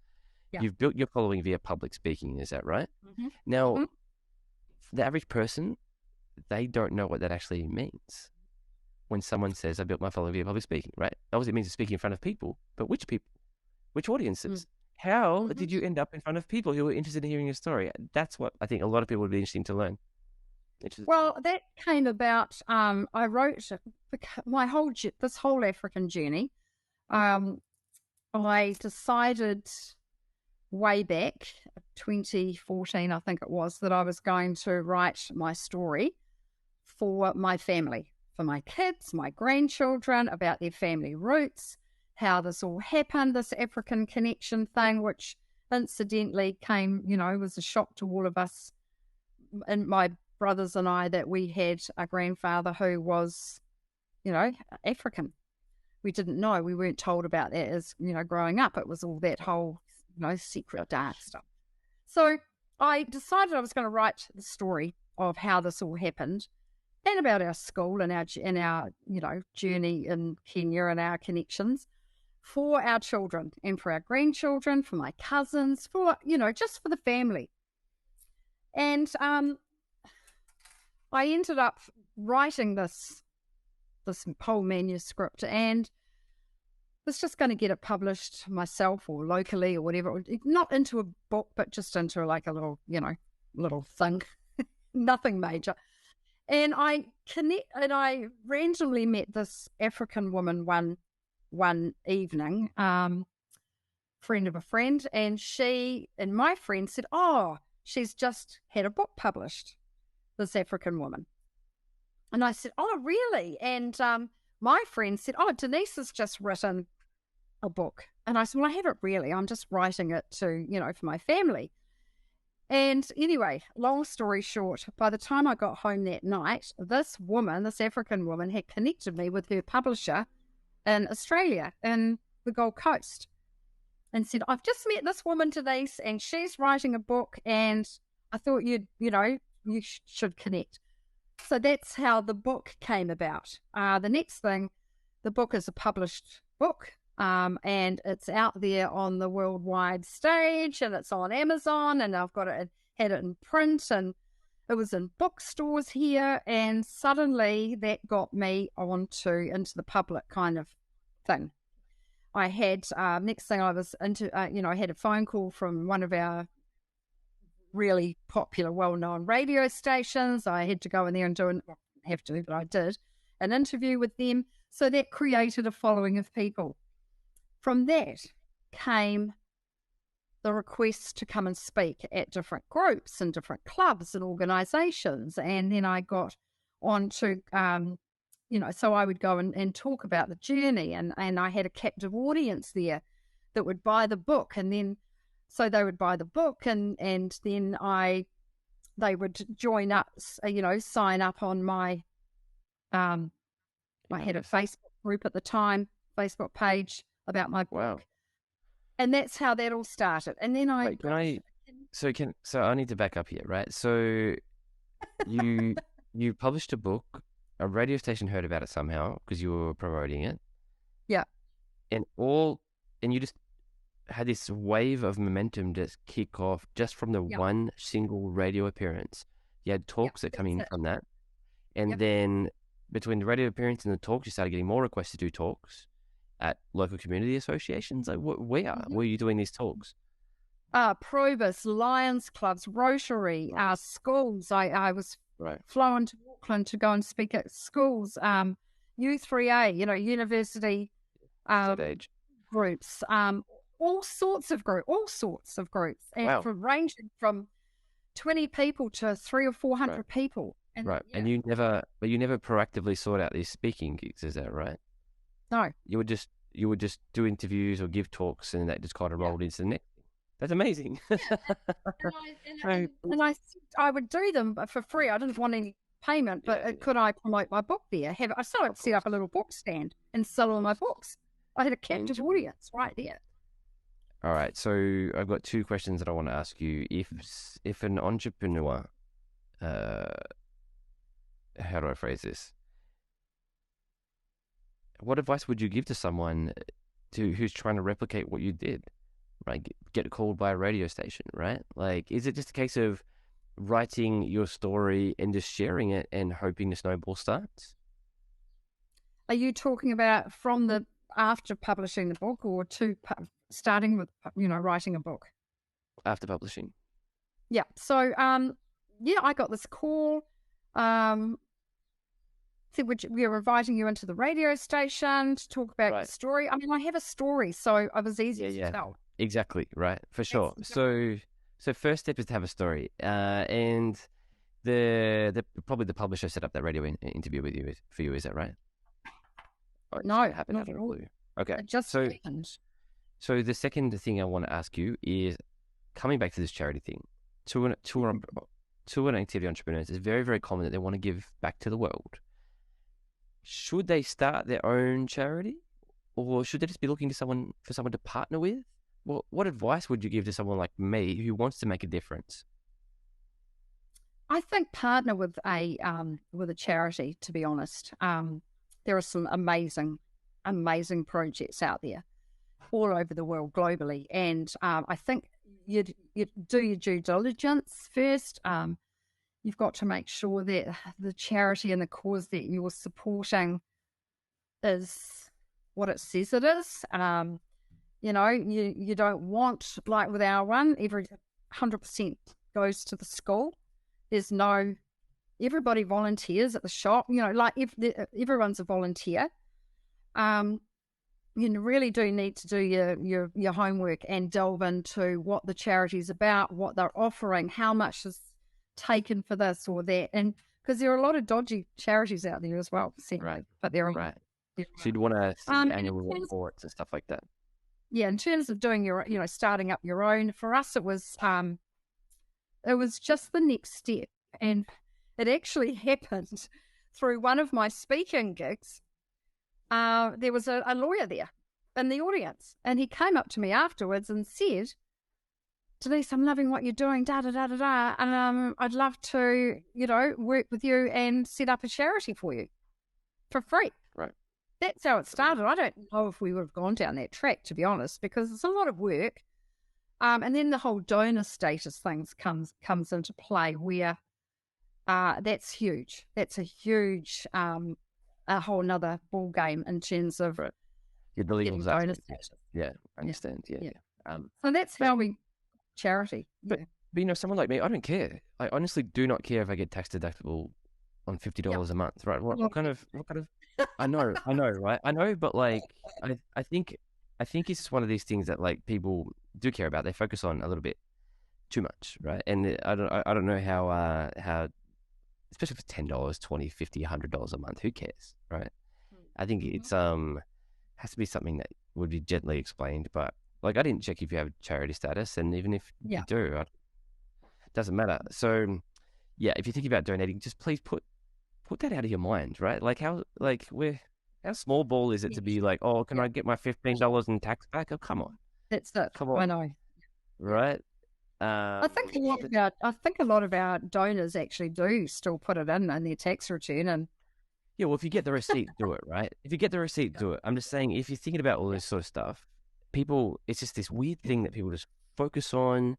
[SPEAKER 1] Yeah. You've built your following via public speaking, is that right? Mm-hmm. Now, the average person, they don't know what that actually means. When someone says, I built my following via public speaking, right? Obviously it means to speak in front of people, but which people? Which audiences? Mm. How did you end up in front of people who were interested in hearing your story? That's what I think a lot of people would be interesting to learn.
[SPEAKER 4] Well, that came about. I wrote this whole African journey. I decided way back 2014, I think it was, that I was going to write my story for my family, for my kids, my grandchildren, about their family roots, how this all happened, this African connection thing, which incidentally came, was a shock to all of us and my brothers and I, that we had a grandfather who was, African. We didn't know. We weren't told about that as, growing up. It was all that whole, secret dark stuff. So I decided I was going to write the story of how this all happened and about our school and our journey in Kenya and our connections, for our children and for our grandchildren, for my cousins, for, just for the family. And I ended up writing this whole manuscript, and was just going to get it published myself or locally or whatever, not into a book, but just into like a little thing, nothing major. And I randomly met this African woman one evening, friend of a friend, and my friend said, oh, she's just had a book published, this African woman. And I said, oh, really? And my friend said, oh, Denise has just written a book. And I said, well, I haven't really. I'm just writing it to, for my family. And anyway, long story short, by the time I got home that night, this woman, this African woman, had connected me with her publisher in Australia, in the Gold Coast, and said, I've just met this woman, Denise, and she's writing a book, and I thought you should connect. So that's how the book came about. The next thing, the book is a published book, and it's out there on the worldwide stage, and it's on Amazon, and I've got it, had it in print, and it was in bookstores here, and suddenly that got me into the public kind of thing. I had, next thing I was into, I had a phone call from one of our really popular, well-known radio stations. I had to go in there and I did an interview with them. So that created a following of people. From that came the requests to come and speak at different groups and different clubs and organisations. And then I got on to, so I would go and talk about the journey, and I had a captive audience there that would buy the book, and then so they would buy the book, and then they would join up, sign up on my, I had a Facebook group at the time, Facebook page about my book.
[SPEAKER 1] Wow.
[SPEAKER 4] And that's how that all started. And then
[SPEAKER 1] So I need to back up here, right? So you published a book, a radio station heard about it somehow because you were promoting it.
[SPEAKER 4] Yeah.
[SPEAKER 1] And you just had this wave of momentum just kick off just from the one single radio appearance. You had talks that come in from that. And then between the radio appearance and the talks, you started getting more requests to do talks at local community associations. Like, where were you doing these talks?
[SPEAKER 4] Probus, Lions clubs, Rotary, schools. I was flown to Auckland to go and speak at schools, U3A, university groups, all sorts of groups, and ranging from 20 people to 300 or 400 people. And,
[SPEAKER 1] and you never proactively sought out these speaking gigs, is that right?
[SPEAKER 4] No.
[SPEAKER 1] You would just do interviews or give talks, and that just kind of rolled into the next thing. That's amazing.
[SPEAKER 4] And I would do them for free. I didn't want any payment, but could I promote my book there? I set up a little book stand and sell all my books. I had a captive audience right there.
[SPEAKER 1] All right, so I've got two questions that I want to ask you. If an entrepreneur, how do I phrase this? What advice would you give to someone who's trying to replicate what you did? Right, get called by a radio station, right? Like, is it just a case of writing your story and just sharing it and hoping the snowball starts?
[SPEAKER 4] Are you talking about from the after publishing the book, or starting with writing a book?
[SPEAKER 1] After publishing.
[SPEAKER 4] Yeah. So I got this call. We were inviting you into the radio station to talk about your story. I mean, I have a story, so I was easy to tell.
[SPEAKER 1] Exactly, right, for sure. So first step is to have a story, and probably the publisher set up that radio interview for you. Is that right?
[SPEAKER 4] No, not at all.
[SPEAKER 1] Okay,
[SPEAKER 4] it just happened.
[SPEAKER 1] So the second thing I want to ask you is coming back to this charity thing. To an activity entrepreneurs, it's very, very common that they want to give back to the world. Should they start their own charity, or should they just be looking for someone to partner with? Well, what advice would you give to someone like me who wants to make a difference?
[SPEAKER 4] I think partner with a charity. To be honest, there are some amazing projects out there all over the world globally, and I think you do your due diligence first. You've got to make sure that the charity and the cause that you're supporting is what it says it is. You don't want, like with our one, every 100% goes to the school. There's everybody volunteers at the shop. Everyone's a volunteer. You really do need to do your homework and delve into what the charity's about, what they're offering, how much is taken for this or that, and because there are a lot of dodgy charities out there as well.
[SPEAKER 1] Right,
[SPEAKER 4] but they're
[SPEAKER 1] right. So you'd want to see annual reports and stuff like that. Yeah,
[SPEAKER 4] in terms of doing starting up your own, for us it was it was just the next step. And it actually happened through one of my speaking gigs. There was a lawyer there in the audience, and he came up to me afterwards and said, Denise, I'm loving what you're doing, da-da-da-da-da, and I'd love to, work with you and set up a charity for you for free.
[SPEAKER 1] Right.
[SPEAKER 4] That's how it started. I don't know if we would have gone down that track, to be honest, because it's a lot of work. And then the whole donor status things comes into play where that's huge. That's a huge, a whole nother ball game in terms of
[SPEAKER 1] Right. The legal
[SPEAKER 4] donor status.
[SPEAKER 1] Yeah, I understand. Yeah.
[SPEAKER 4] So that's how we charity.
[SPEAKER 1] But someone like me, I don't care. I honestly do not care if I get tax deductible on $50 a month. Right? What kind of? I know, right? I know, but like, I think it's just one of these things that like people do care about. They focus on a little bit too much, right? And I don't know how especially if it's $10, $20, $50, $100 a month. Who cares, right? I think it's has to be something that would be gently explained. But like, I didn't check if you have charity status, and even if you do, it doesn't matter. So yeah, if you think about donating, just please put that out of your mind, right? Like how small ball is it to be like, oh, can I get my $15 in tax back? Oh, come on,
[SPEAKER 4] that's it.
[SPEAKER 1] Come on,
[SPEAKER 4] I know,
[SPEAKER 1] right?
[SPEAKER 4] I think a lot of our donors actually do still put it in their tax return, and
[SPEAKER 1] yeah, well, if you get the receipt, do it, right? If you get the receipt, do it. I'm just saying, if you're thinking about all this sort of stuff, people, it's just this weird thing that people just focus on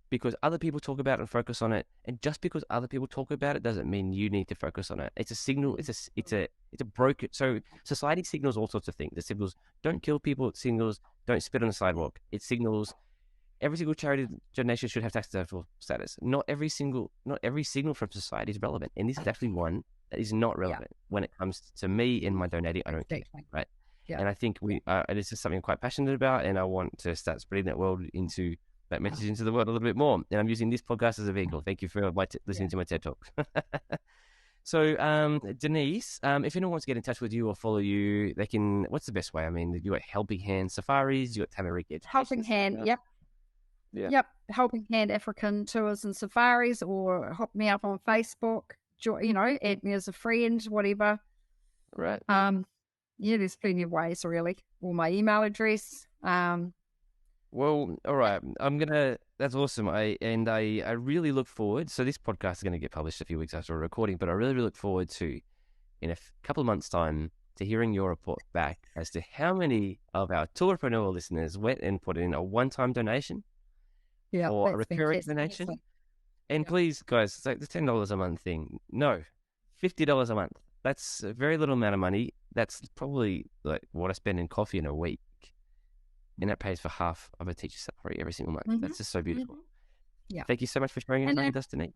[SPEAKER 1] because other people talk about it and focus on it, and just because other people talk about it doesn't mean you need to focus on it. It's a signal. It's a broken. So society signals all sorts of things. It signals don't kill people. It signals don't spit on the sidewalk. It signals every single charity donation should have tax deductible status. Not every signal from society is relevant, and this is actually one that is not relevant when it comes to me in my donating. I don't care, right? Yeah. And I think this is something I'm quite passionate about, and I want to start spreading that message into the world a little bit more. And I'm using this podcast as a vehicle. Thank you for listening to my TED Talk. So, Denise, if anyone wants to get in touch with you or follow you, they can. What's the best way? I mean, you got Helping Hand Safaris, you got Tamariki.
[SPEAKER 4] Helping Hand, yep. Yeah. Yep, Helping Hand African Tours and Safaris, or hop me up on Facebook. Add me as a friend, whatever.
[SPEAKER 1] Right.
[SPEAKER 4] There's plenty of ways, really. Or my email address.
[SPEAKER 1] Well, all right. That's awesome. I really look forward. So this podcast is going to get published a few weeks after we're recording, but I really look forward to, in a couple of months' time, to hearing your report back as to how many of our Tourpreneur listeners went and put in a one-time donation or a recurring donation. And please, guys, it's like the $10 a month thing. No, $50 a month. That's a very little amount of money. That's probably like what I spend in coffee in a week. And that pays for half of a teacher's salary every single month. Mm-hmm. That's just so beautiful. Mm-hmm. Yeah. Thank you so much for sharing your time with us, Denise.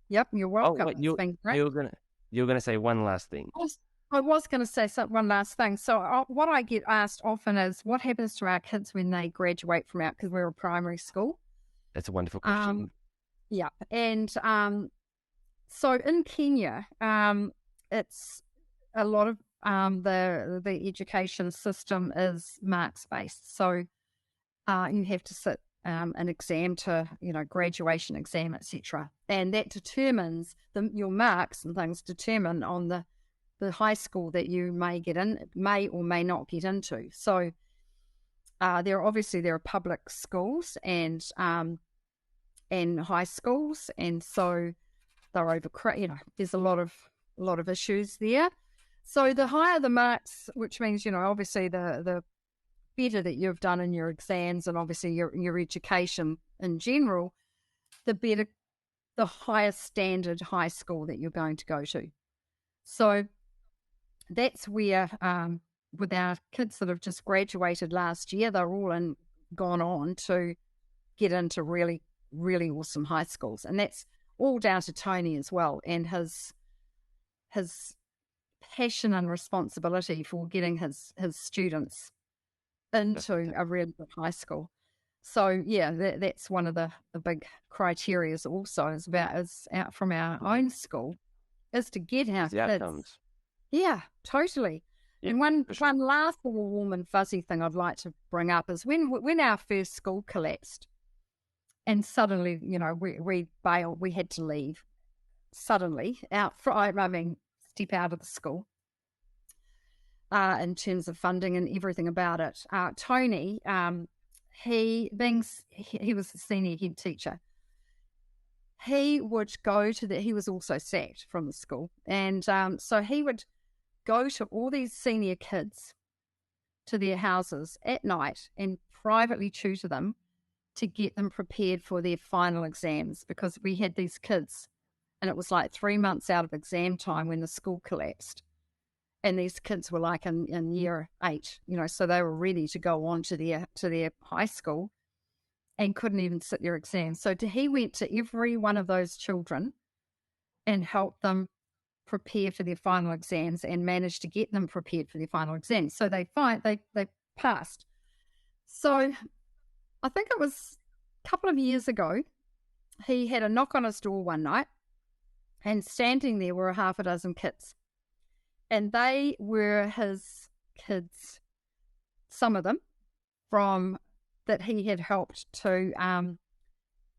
[SPEAKER 4] Yep, you're welcome.
[SPEAKER 1] Oh, wait, you're gonna say one last thing.
[SPEAKER 4] I was going to say one last thing. So what I get asked often is, what happens to our kids when they graduate from because we're a primary school?
[SPEAKER 1] That's a wonderful question.
[SPEAKER 4] Yeah, and so in Kenya, it's a lot of the education system is marks based. So you have to sit an exam to graduation exam, etc., and that determines your marks and things determine on the high school that you may or may not get into. So there are public schools and high schools, and so they're there's a lot of issues there. So the higher the marks, which means obviously the better that you've done in your exams and obviously your education in general, the higher standard high school that you're going to go to. So that's where with our kids that have just graduated last year, they're all gone on to get into really, really awesome high schools. And that's all down to Tony as well, and his passion and responsibility for getting his students into a really good high school. So yeah, that's one of the big criteria also is out from our own school is to get our kids.
[SPEAKER 1] Outcomes.
[SPEAKER 4] Yeah, totally. Yeah, and one last little warm and fuzzy thing I'd like to bring up is when our first school collapsed, And suddenly, we bailed. We had to leave suddenly step out of the school in terms of funding and everything about it. Tony, he was the senior head teacher. He would go he was also sacked from the school. And so he would go to all these senior kids to their houses at night and privately tutor them to get them prepared for their final exams, because we had these kids and it was like 3 months out of exam time when the school collapsed. And these kids were like in year 8, so they were ready to go on to their high school and couldn't even sit their exams. So he went to every one of those children and helped them prepare for their final exams and managed to get them prepared for their final exams. So they passed. So I think it was a couple of years ago, he had a knock on his door one night, and standing there were half a dozen kids. And they were his kids, some of them, from that he had helped to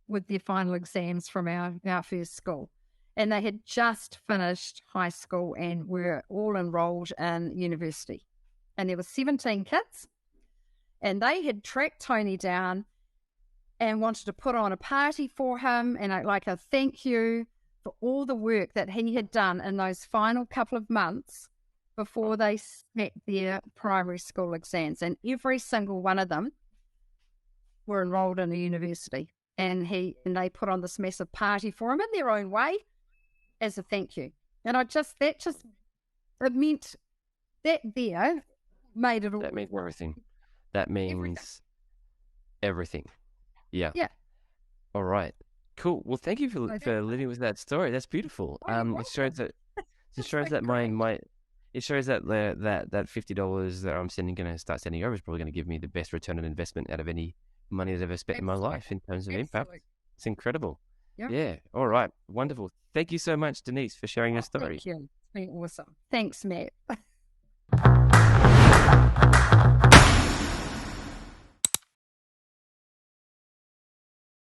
[SPEAKER 4] with their final exams from our first school. And they had just finished high school and were all enrolled in university. And there were 17 kids. And they had tracked Tony down and wanted to put on a party for him and like a thank you for all the work that he had done in those final couple of months before they sat their primary school exams. And every single one of them were enrolled in a university. And they put on this massive party for him in their own way as a thank you. And it meant that there made it all.
[SPEAKER 1] That means everything. That means everything. Yeah.
[SPEAKER 4] Yeah.
[SPEAKER 1] All right. Cool. Well, thank you for living with that story. That's beautiful. It shows that it shows that that $50 that I'm going to start sending over is probably going to give me the best return on investment out of any money I've ever spent in my life in terms of impact. It's incredible.
[SPEAKER 4] Yep.
[SPEAKER 1] Yeah. All right. Wonderful. Thank you so much, Denise, for sharing your story.
[SPEAKER 4] Thank you. It's been awesome. Thanks, Matt.